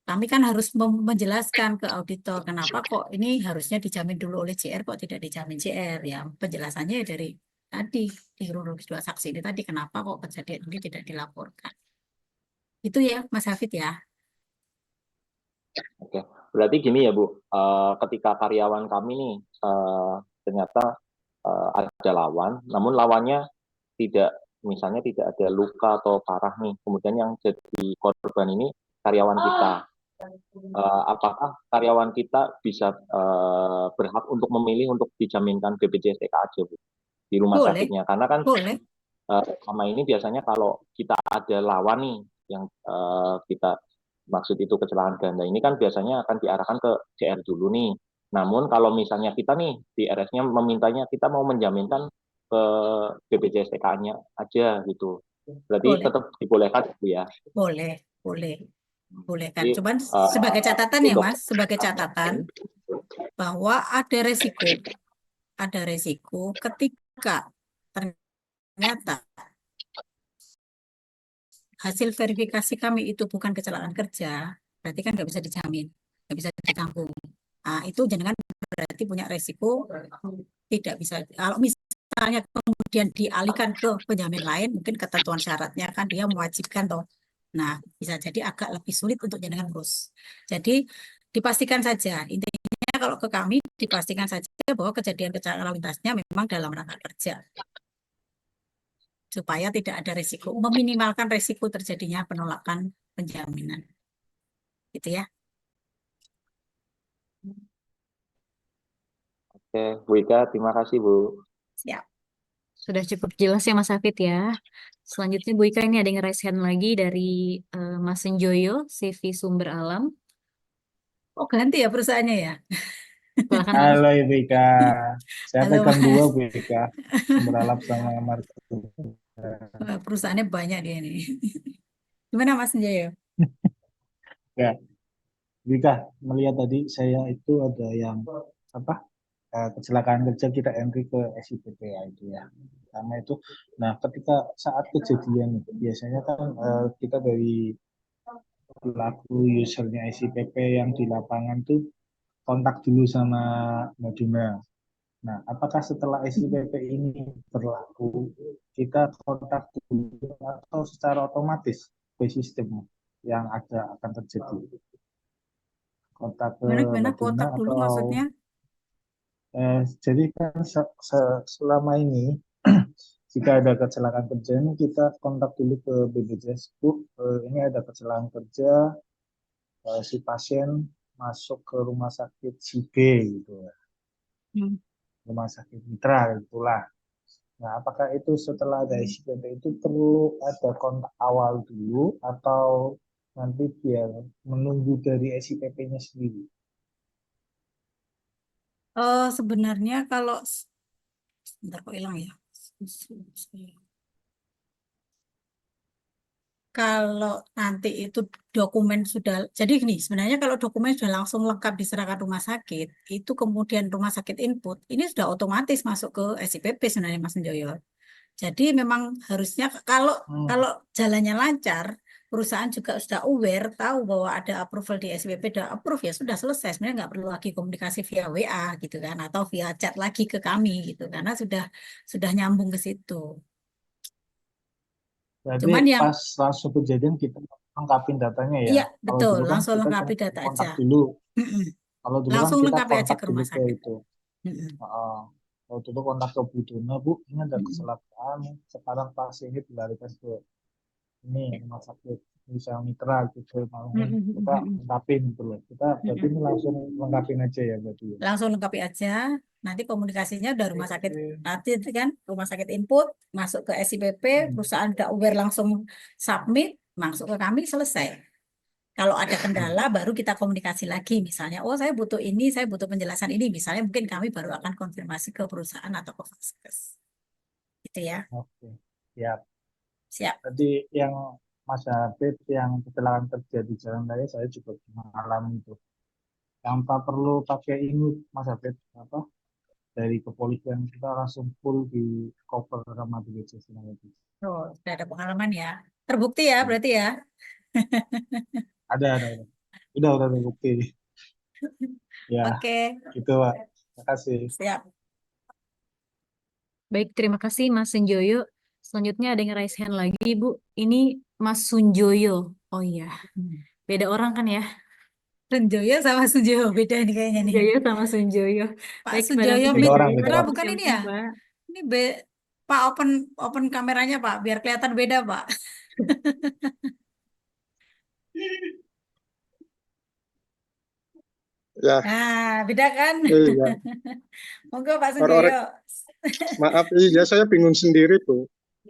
kami kan harus menjelaskan ke auditor kenapa kok ini harusnya dijamin dulu oleh JR, kok tidak dijamin JR ya. Penjelasannya dari tadi di kronologis 2 saksi ini tadi kenapa kok kejadian ini tidak dilaporkan. Itu ya Mas Hafid ya. Oke, berarti gini ya, Bu, ketika karyawan kami nih ternyata ada lawan, namun lawannya misalnya tidak ada luka atau parah nih, kemudian yang jadi korban ini karyawan kita. Apakah karyawan kita bisa berhak untuk memilih untuk dijaminkan BPJS TK aja, Bu, di rumah Boleh. sakitnya? Karena kan Boleh. sama ini biasanya kalau kita ada lawan nih yang kita maksud itu kecelakaan ganda, ini kan biasanya akan diarahkan ke JR dulu nih. Namun kalau misalnya kita nih di RS-nya memintanya kita mau menjaminkan ke BPJS TK-nya aja gitu. Berarti Boleh. tetap dibolehkan ya? Boleh, boleh. Boleh kan. Jadi, Cuman sebagai catatan ya Mas, sebagai catatan bahwa ada resiko ketika ternyata hasil verifikasi kami itu bukan kecelakaan kerja, berarti kan nggak bisa dijamin, nggak bisa ditanggung. Nah, itu jenengan berarti punya resiko tidak bisa. Kalau misalnya kemudian dialihkan ke penjamin lain, mungkin ketentuan syaratnya kan dia mewajibkan toh. Nah, bisa jadi agak lebih sulit untuk jenengan urus. Jadi dipastikan saja, intinya kalau ke kami dipastikan saja bahwa kejadian kecelakaan lalu lintasnya memang dalam rangka kerja, supaya tidak ada resiko, meminimalkan resiko terjadinya penolakan penjaminan. Gitu ya. Oke, Bu Ika, terima kasih Bu. Siap. Sudah cukup jelas ya Mas Hafid ya. Selanjutnya Bu Ika ini ada yang raise hand lagi dari Mas Senjoyo, CV Sumber Alam. Oh, ganti ya perusahaannya ya? Silakan Mas. Halo Ibu Ika, saya Halo, pegang dua Mas. Bu Ika, Sumber Alam sama Marketing. Wah, perusahaannya banyak dia nih. Gimana Mas Jaya? Ya, Bu Ika, melihat tadi saya itu ada yang apa kecelakaan kerja kita entry ke SIPP ya itu ya. Karena itu, nah ketika saat kejadian itu biasanya kan kita dari pelaku usernya SIPP yang di lapangan tuh kontak dulu sama Moduna. Nah, apakah setelah SIPP ini berlaku, kita kontak dulu atau secara otomatis by sistem yang ada akan terjadi? Kontak ke Gimana Moduna kotak dulu atau maksudnya? jadi kan selama ini jika ada kecelakaan kerja ini kita kontak dulu ke BPJS Bu, ini ada kecelakaan kerja, si pasien masuk ke rumah sakit si B gitu ya, Hmm. rumah sakit mitra itulah. Nah, apakah itu setelah ada SIPP itu perlu ada kontak awal dulu atau nanti biar menunggu dari SIPP-nya sendiri? Sebenarnya kalau sebentar kok hilang ya. Kalau nanti itu dokumen sudah, jadi gini, sebenarnya kalau dokumen sudah langsung lengkap diserahkan rumah sakit, itu kemudian rumah sakit input, ini sudah otomatis masuk ke SIPP sebenarnya Mas Joyo. Jadi memang harusnya kalau kalau jalannya lancar, perusahaan juga sudah aware, tahu bahwa ada approval di SPP, sudah approve ya sudah selesai. Sebenarnya nggak perlu lagi komunikasi via WA gitu kan, atau via chat lagi ke kami gitu, karena sudah nyambung ke situ. Jadi Cuman yang pas langsung kejadian kita lengkapin datanya ya. iya Kalau betul, dulu kan langsung kita lengkapi cuma data aja. kontak dulu. Mm-mm. Kalau dulu kan Langsung kita lengkapi aja kontak ke dulu rumah ke sakit. itu. Mm-mm. Kalau dulu kontak ke Budona, Bu, ini ada Mm-mm. kecelakaan. Sekarang pasien ini dilarikan ke ini rumah sakit misal mitra gitu. Makanya kita Mm-mm. lengkapin gitu loh. Kita berarti Mm-mm. ini langsung lengkapin aja ya berarti ya. Langsung lengkapi aja. Nanti komunikasinya udah rumah sakit, nanti itu kan rumah sakit input masuk ke SIPP, perusahaan udah aware langsung submit, masuk ke kami selesai. Kalau ada kendala baru kita komunikasi lagi, misalnya oh saya butuh ini, saya butuh penjelasan ini, misalnya mungkin kami baru akan konfirmasi ke perusahaan atau ke vaskes. Gitu ya. Oke, siap. Siap. Tadi yang Mas Hafid yang kecelakaan kerja di jalan raya saya juga mengalami itu. Tanpa perlu pakai ini Mas Hafid apa dari kepolisian kita langsung full di cover sama BPJS itu. Oh, sudah ada pengalaman ya. Terbukti ya berarti ya. Ada. Udah bukti. Ya, Oke, gitu Pak. Terima kasih. siap. Baik, terima kasih Mas Senjoyo. Selanjutnya ada yang raise hand lagi, Bu. Ini Mas Sunjoyo. Oh iya, beda orang kan ya? Sunjoyo sama Sunjoyo beda nih kayaknya nih. Sunjoyo sama Sunjoyo. Pak Baik, Madam Sunjoyo Beda orang, beda Mitra orang. bukan ini Silakan, ya? Pak. Ini Pak open kameranya Pak, biar kelihatan beda Pak. Ya, Nah, beda kan? iya. Monggo Pak Orang-orang, Sunjoyo. maaf, iya saya bingung sendiri, Bu.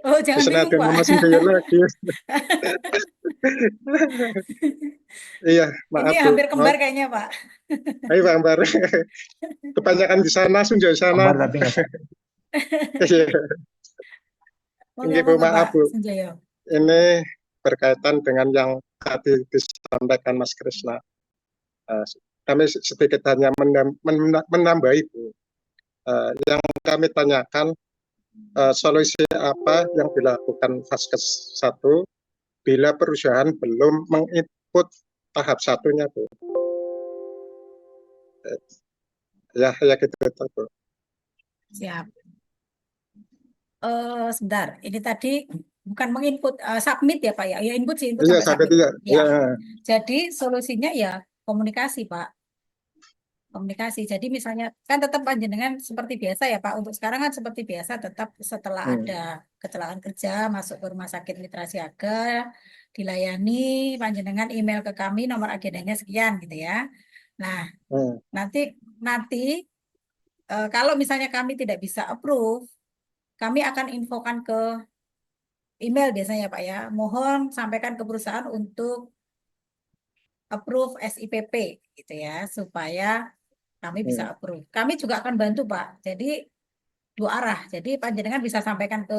Oh, jangan Bisa bingung ada Pak. nama sendiri lagi. Iya, Ini maaf, Bu. hampir Oh, kembar kayaknya Pak. ayo, Bang Bar. Kebanyakan di sana, Sunjau sana. Kabar tapi nggak Iya, Monggo, ini, Bu, monggo Pak maaf, Bu. Sunjoyo. Ini berkaitan dengan yang tadi disampaikan Mas Krisna. kami sedikit hanya menambahi Bu. Yang kami tanyakan solusi apa yang dilakukan Vaskes 1 bila perusahaan belum menginput tahap satunya Bu. Ya gitu Bu. Siap. Sebentar, ini tadi bukan menginput, submit ya Pak ya? Ya input sih, input Iya, sampai sampai submit. ya. Jadi solusinya ya komunikasi Pak. Komunikasi. Jadi misalnya kan tetap panjenengan seperti biasa ya Pak. Untuk sekarang kan seperti biasa, tetap setelah ada kecelakaan kerja masuk ke rumah sakit Mitra Siaga, dilayani, panjenengan email ke kami, nomor agendanya sekian gitu ya. Nah, nanti kalau misalnya kami tidak bisa approve, kami akan infokan ke email biasanya Pak ya. Mohon sampaikan ke perusahaan untuk approve SIPP gitu ya, supaya kami bisa approve. Kami juga akan bantu Pak. Jadi dua arah. Jadi panjenengan bisa sampaikan ke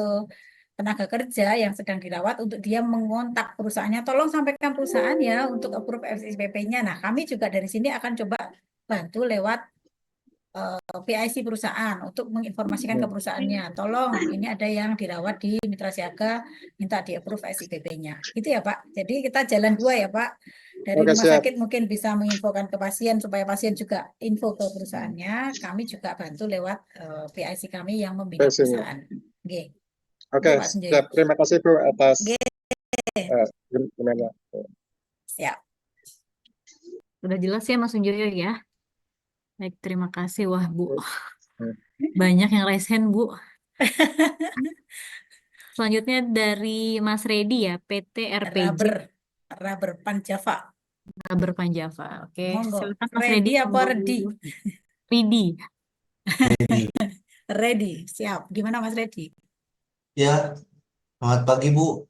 tenaga kerja yang sedang dirawat untuk dia mengontak perusahaannya. Tolong sampaikan perusahaan ya untuk approve SIPP-nya. Nah, kami juga dari sini akan coba bantu lewat PIC perusahaan untuk menginformasikan ke perusahaannya. Tolong, ini ada yang dirawat di Mitra Siaga, minta di-approve SIPP-nya. Gitu ya Pak. Jadi kita jalan dua ya Pak. Dari Oke, rumah siap. sakit mungkin bisa menginfokan ke pasien supaya pasien juga info ke perusahaannya. Kami juga bantu lewat PIC kami yang membina PIC-nya. perusahaan. Oke. Oke, Itu Pak Sunjoyo. siap. Terima kasih Bu atas Oke. gimana. Siap. Udah jelas ya Mas Sunjoyo ya? Baik, terima kasih. Wah Bu, banyak yang raise hand Bu. Selanjutnya dari Mas Redi ya, PT RPJ Rubber Panjava. Rubber Panjava. Oke, Monggo. silakan Mas Ready Redi. apa ready? Redi. Ready. Siap. Gimana Mas Ready? Ya, selamat pagi Bu.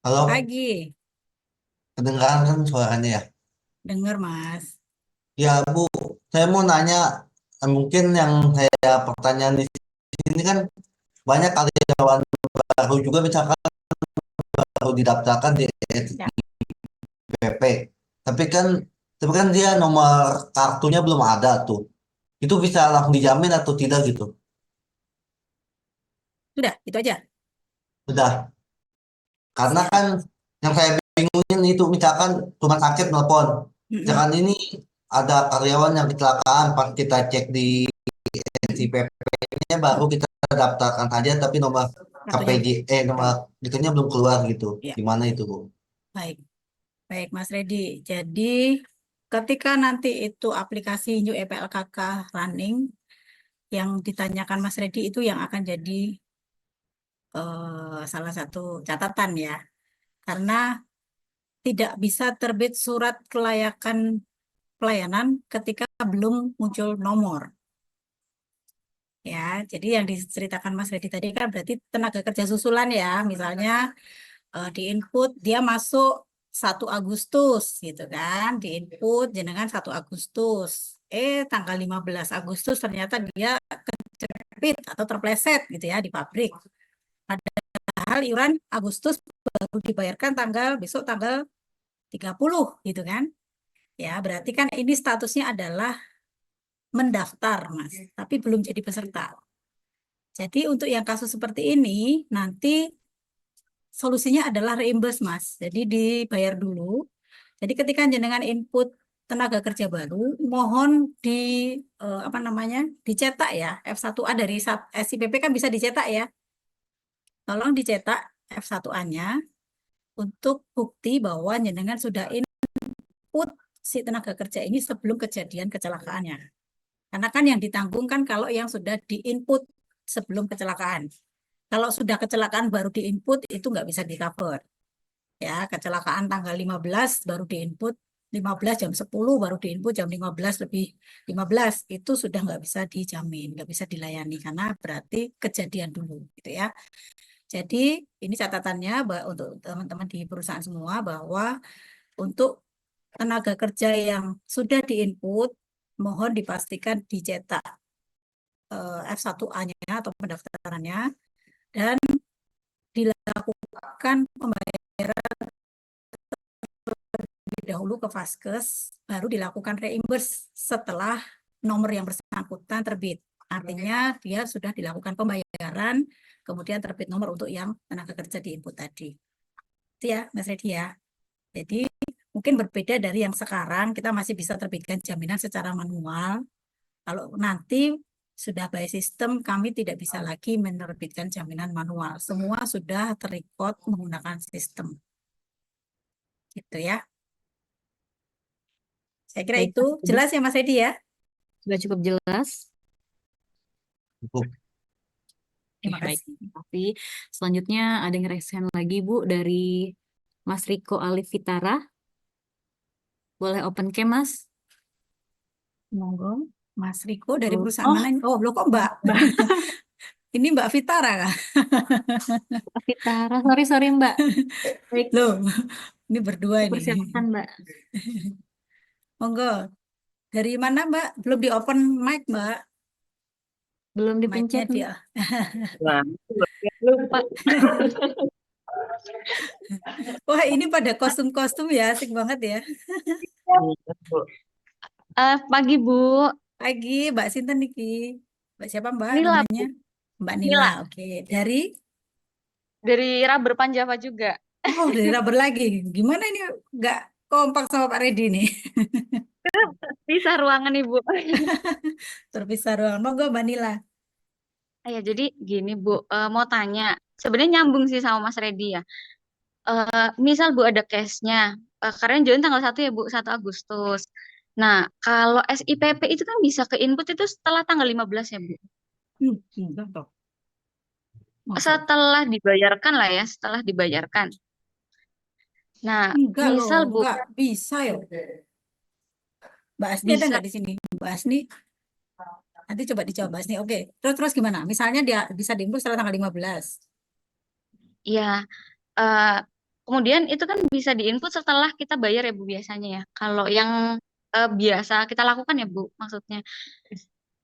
Halo, Pagi. kedengaran kan suaranya ya? Dengar Mas. Ya Bu, saya mau nanya, mungkin yang saya pertanyaan di sini kan banyak karyawan baru juga misalkan baru didaftarkan di Ya. SPP. Tapi kan dia nomor kartunya belum ada tuh. Itu bisa langsung dijamin atau tidak gitu? Sudah, itu aja. Udah. Karena Siap. kan yang saya bingungin itu misalkan rumah sakit nelpon. Misalkan ini ada karyawan yang kecelakaan, pas kita cek di SIPP-nya baru kita daftarkan saja tapi nomor KPJ nomor itunya belum keluar gitu. Ya. Gimana itu Bu? Baik. Baik Mas Redi. Jadi ketika nanti itu aplikasi New EPLKK running, yang ditanyakan Mas Redi itu yang akan jadi salah satu catatan ya. Karena tidak bisa terbit surat kelayakan pelayanan ketika belum muncul nomor. Ya, jadi yang diceritakan Mas Redi tadi kan berarti tenaga kerja susulan ya, misalnya di input dia masuk 1 Agustus gitu kan, di input jenengan 1 Agustus. Tanggal 15 Agustus ternyata dia kejepit atau terpleset gitu ya di pabrik. Padahal iuran Agustus baru dibayarkan besok tanggal 30 gitu kan. Ya, berarti kan ini statusnya adalah mendaftar, Mas, tapi belum jadi peserta. Jadi untuk yang kasus seperti ini nanti solusinya adalah reimburse, Mas. Jadi dibayar dulu. Jadi ketika jenengan input tenaga kerja baru, mohon apa namanya? Dicetak ya. F1A dari SIPP kan bisa dicetak ya. Tolong dicetak F1A-nya untuk bukti bahwa jenengan sudah input si tenaga kerja ini sebelum kejadian kecelakaannya. Karena kan yang ditanggung kan kalau yang sudah diinput sebelum kecelakaan. Kalau sudah kecelakaan baru diinput itu nggak bisa di-cover. Ya, kecelakaan tanggal 15 baru diinput, 15 jam 10 baru diinput jam 15 lebih 15 itu sudah nggak bisa dijamin, nggak bisa dilayani karena berarti kejadian dulu gitu ya. Jadi ini catatannya untuk teman-teman di perusahaan semua bahwa untuk tenaga kerja yang sudah diinput mohon dipastikan dicetak F1A-nya atau pendaftarannya dan dilakukan pembayaran terlebih dahulu ke Vaskes, baru dilakukan reimburse setelah nomor yang bersangkutan terbit. Artinya dia sudah dilakukan pembayaran, kemudian terbit nomor untuk yang tenaga kerja di input tadi. Itu ya, Mas Redi ya. Jadi mungkin berbeda dari yang sekarang, kita masih bisa terbitkan jaminan secara manual. Kalau nanti sudah by sistem, kami tidak bisa lagi menerbitkan jaminan manual. Semua sudah terrecord menggunakan sistem. Gitu ya. Saya kira Baik, itu jelas ya Mas Edi ya. sudah cukup jelas. Cukup. Terima Baik, kasih. tapi selanjutnya ada yang raise hand lagi Bu dari Mas Riko Alifitara. Boleh open cam Mas? Monggo, Mas Riko dari perusahaan Oh, mana? Oh, loh kok Mbak? Ini Mbak Fitara kah? Alifitara, sorry Mbak. Baik, Loh, ini berdua ini. persilakan Mbak. Monggo. Dari mana Mbak? Belum di open mic Mbak. Belum Mic-nya dipencet dia. Wah, lupa. Wah, ini pada kostum-kostum ya, asik banget ya. Pagi Bu, Pagi, Mbak Sinten Niki. Mbak siapa Mbak Nila namanya? Mbak Nila Nila, oke. Dari? dari Rubber Panjava juga. Oh, dari Rubber lagi. Gimana ini nggak kompak sama Pak Redi nih? Bisa ruangan Ibu. Terpisah ruangan. Monggo Mbak Nila. Ya, jadi gini Bu, mau tanya. Sebenarnya nyambung sih sama Mas Redi ya. Misal Bu ada case-nya, karena join tanggal 1 ya Bu, 1 Agustus. Nah, kalau SIPP itu kan bisa ke input itu setelah tanggal 15 ya Bu. Enggak toh. Masa? Setelah dibayarkan lah ya, setelah dibayarkan. Nah, Enggak loh, misal Bu, enggak bisa ya. Mbak Asni ada bisa. nggak di sini? Mbak Asni, nanti coba dijawab Mbak Asni. Oke, terus gimana? Misalnya dia bisa diinput setelah tanggal 15. Ya, eh, kemudian itu kan bisa diinput setelah kita bayar ya Bu biasanya ya. Kalau yang biasa kita lakukan ya Bu maksudnya.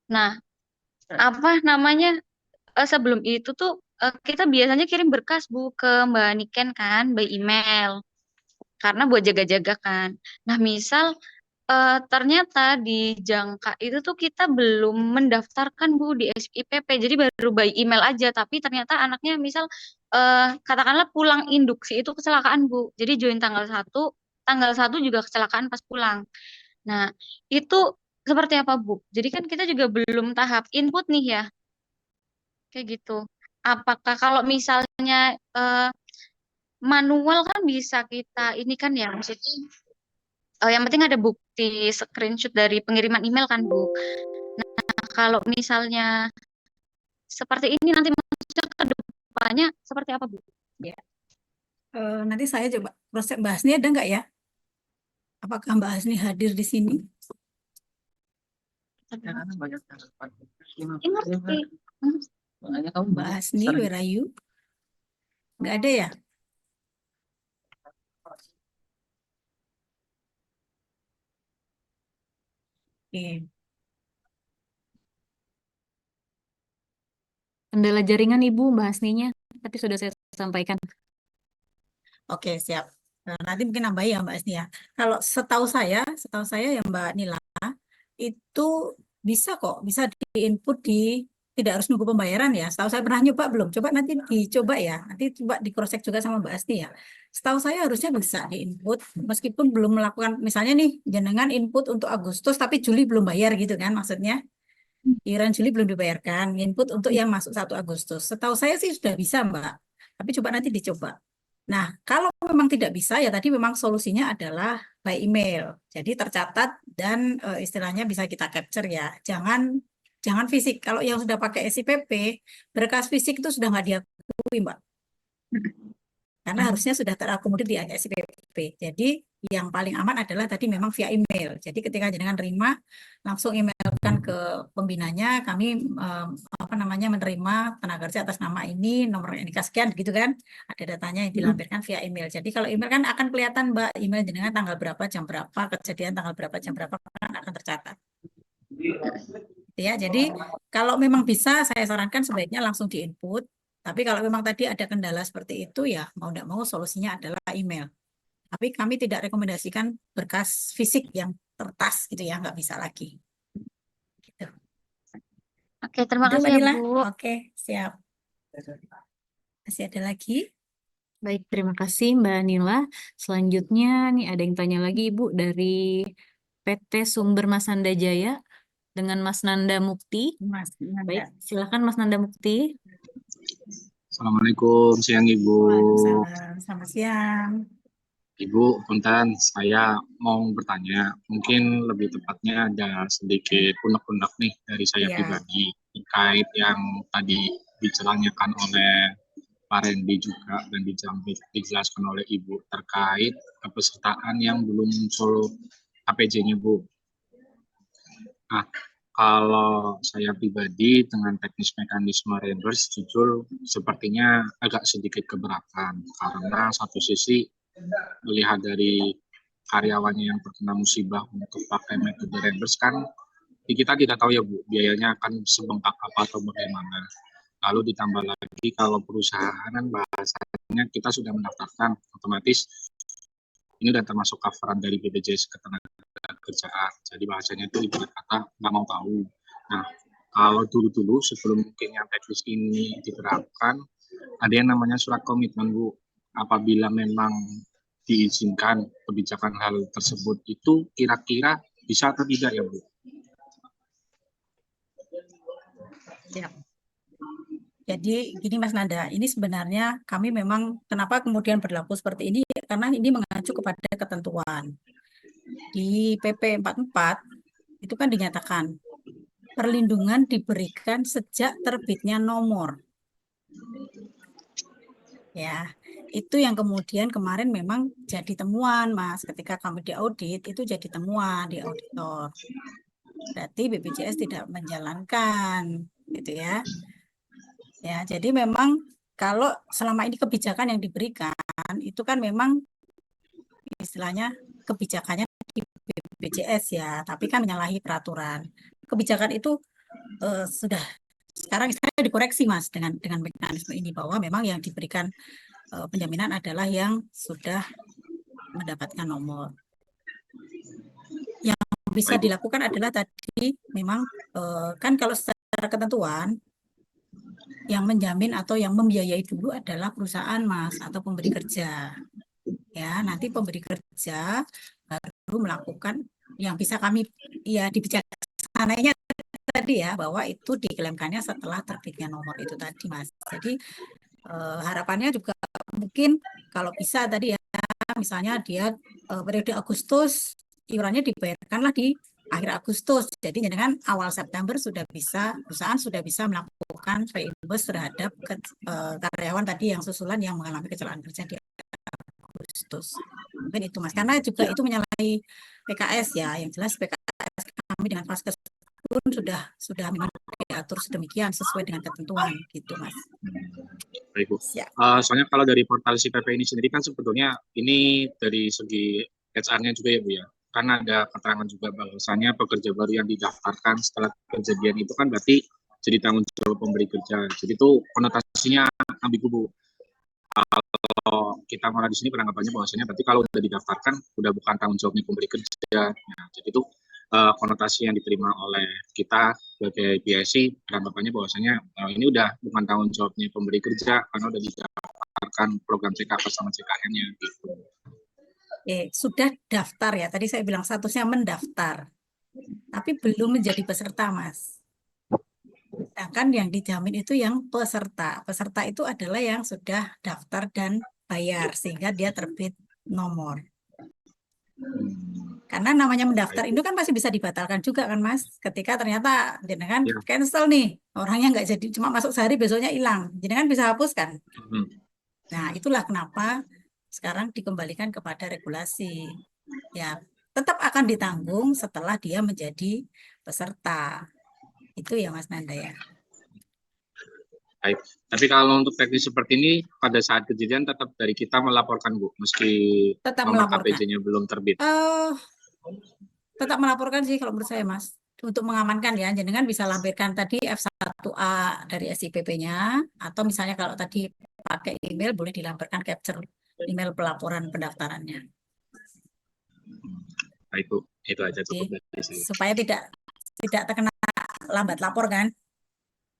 Nah, apa namanya sebelum itu tuh kita biasanya kirim berkas Bu ke Mbak Niken kan by email karena buat jaga-jaga kan. Nah, misal ternyata di jangka itu tuh kita belum mendaftarkan Bu di SIPP, jadi baru by email aja. Tapi ternyata anaknya misal katakanlah pulang induksi itu kecelakaan Bu. Jadi join tanggal 1 juga kecelakaan pas pulang. Nah, itu seperti apa Bu? Jadi kan kita juga belum tahap input nih ya, kayak gitu. Apakah kalau misalnya manual kan bisa kita ini kan ya, maksudnya yang penting ada bukti screenshot dari pengiriman email kan Bu. Nah, kalau misalnya seperti ini nanti maksudnya ke depannya seperti apa Bu? Ya. Nanti saya coba proses Mbak Asni ada nggak ya? Apakah Mbak Asni hadir di sini? Ngerti. Mbak Asni, where are you? Nggak ada ya? Oke. Kendala jaringan Ibu Mbak Hasninya, tapi sudah saya sampaikan. Oke, siap. Nanti mungkin nambah ya Mbak Asni ya. Kalau setahu saya ya Mbak Nila, itu bisa kok, bisa di-input tidak harus nunggu pembayaran ya. Setahu saya pernah nyoba belum? Coba nanti dicoba ya. Nanti coba di cross check juga sama Mbak Asti ya. Setahu saya harusnya bisa di-input meskipun belum melakukan, misalnya nih jenengan input untuk Agustus tapi Juli belum bayar gitu kan maksudnya. Iuran Juli belum dibayarkan, input untuk yang masuk 1 Agustus. Setahu saya sih sudah bisa Mbak. Tapi coba nanti dicoba. Nah, kalau memang tidak bisa ya tadi memang solusinya adalah by email. Jadi tercatat dan istilahnya bisa kita capture ya. Jangan fisik. Kalau yang sudah pakai SIPP, berkas fisik itu sudah nggak diakui, Mbak. Karena harusnya sudah terakomodir di SIPP. Jadi yang paling aman adalah tadi memang via email. Jadi ketika jenengan terima, langsung emailkan ke pembinanya, kami menerima tenaga kerja atas nama ini, nomor NIK sekian gitu kan. Ada datanya yang dilampirkan via email. Jadi kalau email kan akan kelihatan Mbak, email jenengan tanggal berapa, jam berapa, kejadian tanggal berapa, jam berapa kan akan tercatat. Ya, jadi kalau memang bisa saya sarankan sebaiknya langsung di-input. Tapi kalau memang tadi ada kendala seperti itu ya mau tidak mau solusinya adalah email. Tapi kami tidak rekomendasikan berkas fisik yang kertas gitu ya, nggak bisa lagi. Gitu. Oke, terima Itu kasih Mbak ya Nila. Bu. Oke, siap. Masih ada lagi? Baik, terima kasih Mbak Nila. Selanjutnya nih ada yang tanya lagi Ibu dari PT Sumber Masanda Jaya dengan Mas Nanda Mukti. Mas Baik, Nanda. silakan Mas Nanda Mukti. Assalamualaikum, siang Ibu. Waalaikumsalam. Selamat siang. Ibu, punten, saya mau bertanya, mungkin lebih tepatnya ada sedikit unek-unek nih dari saya Iya. pribadi terkait yang tadi dijelaskan oleh Pak Randy juga dan dijelaskan oleh Ibu terkait kepesertaan yang belum muncul KPJ-nya, Bu. Nah, kalau saya pribadi dengan teknis mekanisme reimburse, jujur sepertinya agak sedikit keberatan karena satu sisi melihat dari karyawannya yang terkena musibah untuk pakai metode reimburse kan kita tidak tahu ya Bu, biayanya akan sebengkak apa atau bagaimana. Lalu ditambah lagi kalau perusahaan bahasanya kita sudah mendaftarkan otomatis ini udah termasuk coveran dari BPJS Ketenagakerjaan. Jadi bahasanya itu ibarat kata nggak mau tahu. Nah, kalau dulu-dulu sebelum mungkin yang teknis ini diterapkan, ada yang namanya surat komitmen Bu. Apabila memang diizinkan kebijakan hal tersebut itu kira-kira bisa atau tidak ya Bu? Siap. Jadi gini Mas Nanda, ini sebenarnya kami memang kenapa kemudian berlaku seperti ini, karena ini mengacu kepada ketentuan. Di PP 44 itu kan dinyatakan perlindungan diberikan sejak terbitnya nomor. Ya, itu yang kemudian kemarin memang jadi temuan Mas, ketika kami diaudit itu jadi temuan di auditor. Berarti BPJS tidak menjalankan, gitu ya. Ya, jadi memang kalau selama ini kebijakan yang diberikan itu kan memang istilahnya kebijakannya di BPJS ya, tapi kan menyalahi peraturan. Kebijakan itu sudah sekarang istilahnya dikoreksi Mas dengan mekanisme ini bahwa memang yang diberikan penjaminan adalah yang sudah mendapatkan nomor. Yang bisa dilakukan adalah tadi memang kan kalau secara ketentuan yang menjamin atau yang membiayai dulu adalah perusahaan Mas atau pemberi kerja. Ya, nanti pemberi kerja baru melakukan yang bisa kami ya dibijaksanainya tadi ya bahwa itu diklaimkannya setelah terbitnya nomor itu tadi Mas. Jadi harapannya juga mungkin kalau bisa tadi ya misalnya dia periode Agustus iurannya dibayarkanlah di akhir Agustus. Jadi dengan awal September perusahaan sudah bisa melakukan reimburse terhadap karyawan tadi yang susulan yang mengalami kecelakaan kerja di Agustus. Mungkin itu Mas. Karena juga itu menyalahi PKS ya. Yang jelas PKS kami dengan Faskes pun sudah memang diatur sedemikian sesuai dengan ketentuan gitu Mas. Baik Bu. Soalnya kalau dari portal SIPP ini sendiri kan sebetulnya ini dari segi HR-nya juga ya Bu ya. Karena ada keterangan juga bahwasanya pekerja baru yang didaftarkan setelah kejadian itu kan berarti jadi tanggung jawab pemberi kerja. Jadi itu konotasinya ambigu Bu. Kalau kita malah di sini penanggapannya bahwasanya berarti kalau sudah didaftarkan udah bukan tanggung jawabnya pemberi kerja. Nah, jadi itu konotasi yang diterima oleh kita sebagai PSC penanggapannya bahwasanya ini udah bukan tanggung jawabnya pemberi kerja karena udah didaftarkan program CKP sama CKN-nya gitu. Sudah daftar ya. Tadi saya bilang statusnya mendaftar, tapi belum menjadi peserta, Mas. Sedangkan yang dijamin itu yang peserta. Peserta itu adalah yang sudah daftar dan bayar, sehingga dia terbit nomor. Karena namanya mendaftar itu kan pasti bisa dibatalkan juga kan, Mas. Ketika ternyata jenengan cancel nih, orangnya nggak jadi, cuma masuk sehari, besoknya hilang. Jenengan bisa hapus kan? Nah, itulah kenapa sekarang dikembalikan kepada regulasi. Ya, tetap akan ditanggung setelah dia menjadi peserta. Itu ya Mas Nanda ya. Baik. Tapi kalau untuk teknis seperti ini pada saat kejadian tetap dari kita melaporkan Bu, meski tetap nomor melaporkan. KPJ-nya belum terbit. Tetap melaporkan sih kalau menurut saya Mas. Untuk mengamankan ya, jenengan bisa lampirkan tadi F1A dari SIPP-nya, atau misalnya kalau tadi pakai email boleh dilampirkan capture email pelaporan pendaftarannya. itu aja Oke. cukup dari saya. Supaya tidak terkena lambat lapor kan?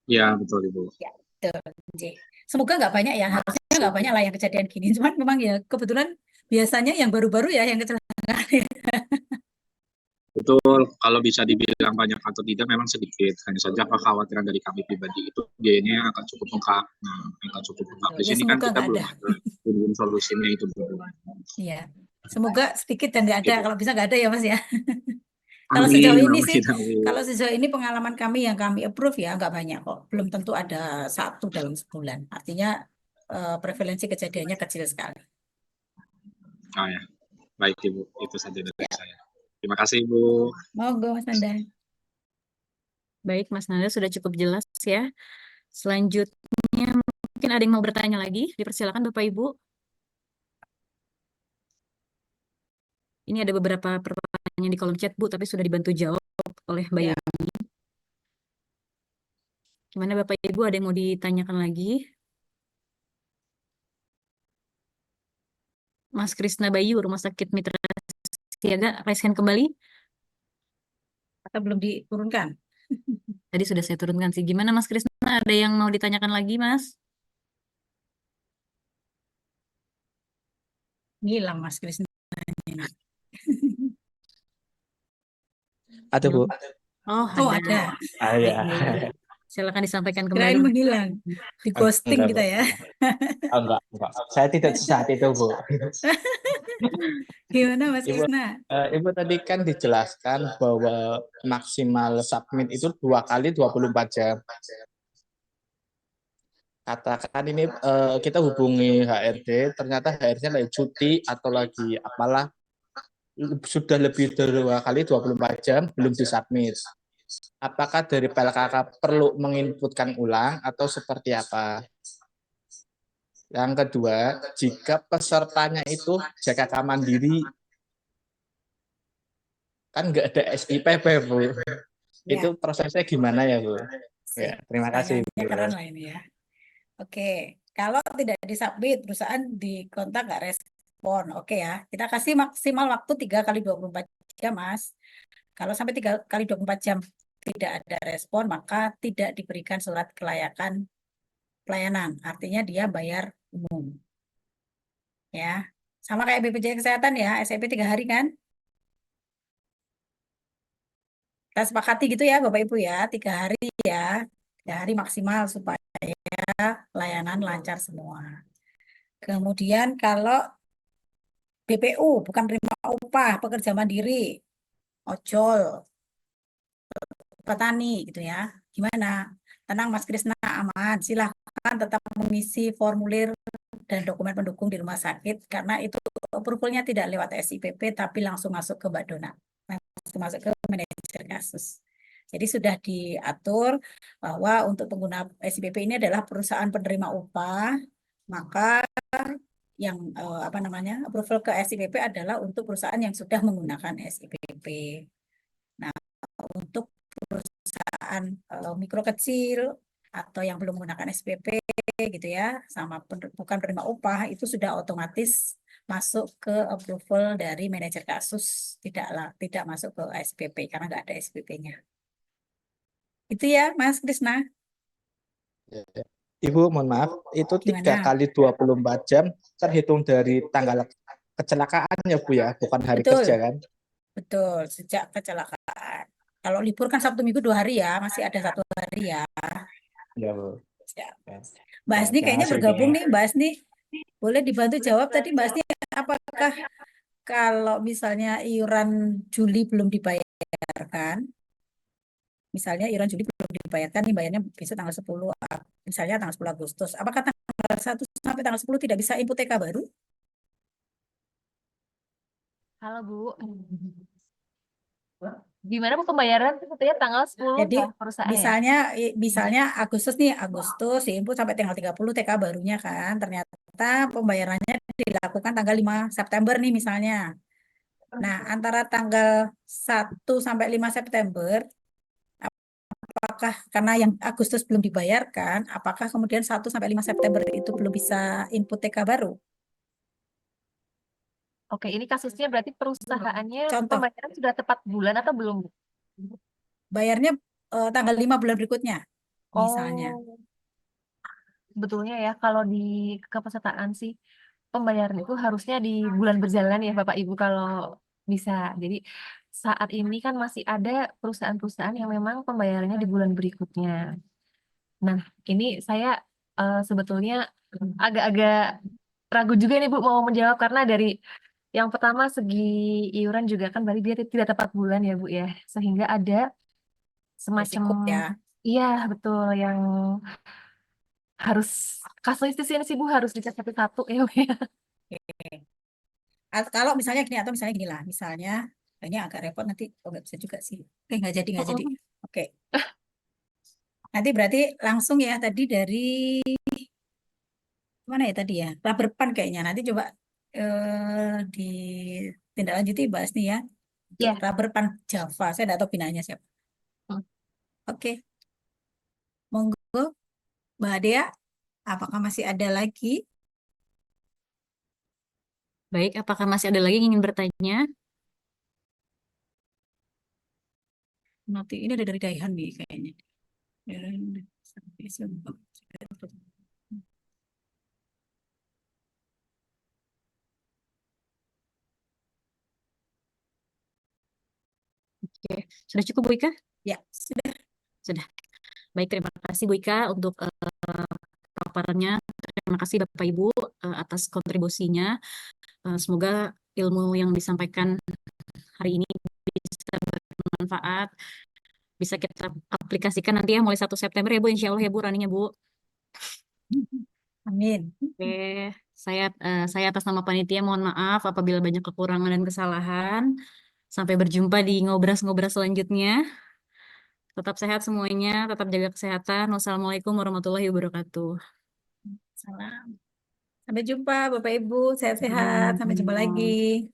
Ya, betul Ibu. Ya, betul. Oke. Semoga nggak banyak ya, harusnya nggak banyak lah yang kejadian gini. Cuman memang ya kebetulan biasanya yang baru-baru ya yang kecelakaan. Betul, kalau bisa dibilang banyak atau tidak memang sedikit. Hanya saja kekhawatiran dari kami pribadi itu biayanya akan cukup bengkak. Nah, akan cukup bengkak. Di Ya sini kan semoga kita nggak belum ada. ada belum solusinya itu belum. Iya. Semoga sedikit dan nggak ada. Gitu. Kalau bisa nggak ada ya Mas ya. Kalau Amin, sejauh ini sih, amin, amin. kalau sejauh ini pengalaman kami yang kami approve ya nggak banyak kok. Belum tentu ada satu dalam sebulan. Artinya prevalensi kejadiannya kecil sekali. Oh ya, baik Ibu, itu saja dari Ya. saya. Terima kasih Ibu. Monggo Mas Nanda. Baik, Mas Nanda sudah cukup jelas ya. Selanjutnya mungkin ada yang mau bertanya lagi. Dipersilakan Bapak Ibu. Ini ada beberapa pertanyaan di kolom chat Bu, tapi sudah dibantu jawab oleh Mbak Ya. Yani. Gimana Bapak Ibu, ada yang mau ditanyakan lagi? Mas Krisna Bayu, Rumah Sakit Mitra Siaga, raise hand kembali. Atau belum diturunkan? Tadi sudah saya turunkan sih. Gimana Mas Krisna, ada yang mau ditanyakan lagi Mas? Hilang Mas Krisna. Ada Bu. Oh, Oh ada. ada. Ya. Baik. Silakan disampaikan Kirain kembali. menghilang. Di ghosting Enggak, kita Bu. ya. Enggak. Saya tidak sesaat itu Bu. Gimana Mas Ibu, Krisna? Ibu tadi kan dijelaskan bahwa maksimal submit itu 2 kali 24 jam. Katakan ini kita hubungi HRD, ternyata HRD lagi cuti atau lagi apalah, sudah lebih dari 2 kali 24 jam belum disubmit. Apakah dari PLKK perlu menginputkan ulang atau seperti apa? Yang kedua, jika pesertanya itu JKK mandiri, kan nggak ada SIPP, Bu. Ya. Itu prosesnya gimana ya, Bu? Ya, Sip. terima kasih, Pertanyaannya Bu. keren lah ini ya. Oke, kalau tidak disubmit, perusahaan dikontak nggak respon. Oke ya, kita kasih maksimal waktu 3 kali 24 jam, Mas. Kalau sampai 3 kali 24 jam tidak ada respon, maka tidak diberikan surat kelayakan pelayanan. Artinya dia bayar umum. Ya, sama kayak BPJS Kesehatan ya, SEP 3 hari kan? Kita sepakati gitu ya, Bapak Ibu ya, 3 hari ya. 3 hari maksimal supaya layanan lancar semua. Kemudian kalau BPU, bukan terima upah, pekerja mandiri, ojol, petani gitu ya. Gimana? Tenang Mas Krisna, aman. Silahkan tetap mengisi formulir dan dokumen pendukung di rumah sakit karena itu approval-nya tidak lewat SIPP tapi langsung masuk ke Mbak Dona. Langsung masuk ke manajer kasus. Jadi sudah diatur bahwa untuk pengguna SIPP ini adalah perusahaan penerima upah, maka yang approval ke SIPP adalah untuk perusahaan yang sudah menggunakan SIPP. Nah, untuk perusahaan mikro kecil atau yang belum menggunakan SPP gitu ya, sama bukan penerima upah itu sudah otomatis masuk ke approval dari manajer kasus, tidak masuk ke SPP karena nggak ada SPP-nya. Itu ya, Mas Krisna. Ibu, mohon maaf, itu 3 Gimana? kali 24 jam terhitung dari tanggal kecelakaan ya, Bu ya, bukan hari Betul. kerja kan? Betul, sejak kecelakaan. Kalau libur kan Sabtu Minggu 2 hari ya, masih ada 1 hari ya. Ya, Bu. Ya. Ya. Mbak Asni Terima kayaknya kasih, bergabung Bu. nih, Mbak Asni. Boleh dibantu jawab tadi Mbak Asni, apakah kalau misalnya iuran Juli belum dibayarkan, misalnya iuran Juli belum dibayarkan, nih bayarnya besok tanggal 10, misalnya tanggal 10 Agustus, apakah tanggal 1 sampai tanggal 10 tidak bisa input TK baru? Halo Bu, gimana Bu pembayaran sebetulnya tanggal 10 Jadi ya perusahaan ya? misalnya Agustus diinput sampai tanggal 30 TK barunya kan. Ternyata pembayarannya dilakukan tanggal 5 September nih misalnya. Nah, antara tanggal 1 sampai 5 September apakah karena yang Agustus belum dibayarkan, apakah kemudian 1 sampai 5 September itu belum bisa input TK baru? Oke, ini kasusnya berarti perusahaannya Contoh, pembayaran sudah tepat bulan atau belum, Bu? bayarnya tanggal 5 bulan berikutnya, misalnya. Oh, sebetulnya ya kalau di kepesertaan sih pembayaran itu harusnya di bulan berjalan ya Bapak Ibu kalau bisa. Jadi saat ini kan masih ada perusahaan-perusahaan yang memang pembayarannya di bulan berikutnya. Nah, ini saya sebetulnya agak-agak ragu juga nih Bu mau menjawab karena dari yang pertama segi iuran juga kan berarti dia tidak tepat bulan ya Bu ya. Sehingga ada semacam Resiko ya. iya betul yang harus kasus di sini sih Bu harus dicek satu-satu ya Bu ya. Oke. Kalau misalnya gini atau misalnya gini lah, misalnya kayaknya agak repot nanti, oh nggak bisa juga sih. Oke, nggak jadi. Oke, nanti berarti langsung ya tadi dari mana ya tadi ya, Rubberpan kayaknya. Nanti coba ditindaklanjuti bahas nih ya. Untuk Ya. Rubberpan Java, saya nggak tahu binanya siapa. Oke, monggo Mbak Dea, apakah masih ada lagi? Baik, apakah masih ada lagi yang ingin bertanya? Nanti ini ada dari Daihan nih kayaknya. Oke, sudah cukup Bu Ika? Ya, sudah. Sudah. Baik, terima kasih Bu Ika untuk paparannya. Terima kasih Bapak Ibu atas kontribusinya. Semoga ilmu yang disampaikan hari ini bisa bermanfaat, bisa kita aplikasikan nanti ya mulai 1 September ya Bu, insya Allah ya Bu, runningnya Bu. Amin. Oke, saya atas nama panitia mohon maaf apabila banyak kekurangan dan kesalahan. Sampai berjumpa di ngobras-ngobras selanjutnya. Tetap sehat semuanya, tetap jaga kesehatan. Wassalamualaikum warahmatullahi wabarakatuh. Salam. Sampai jumpa Bapak Ibu, sehat-sehat. Sampai jumpa lagi.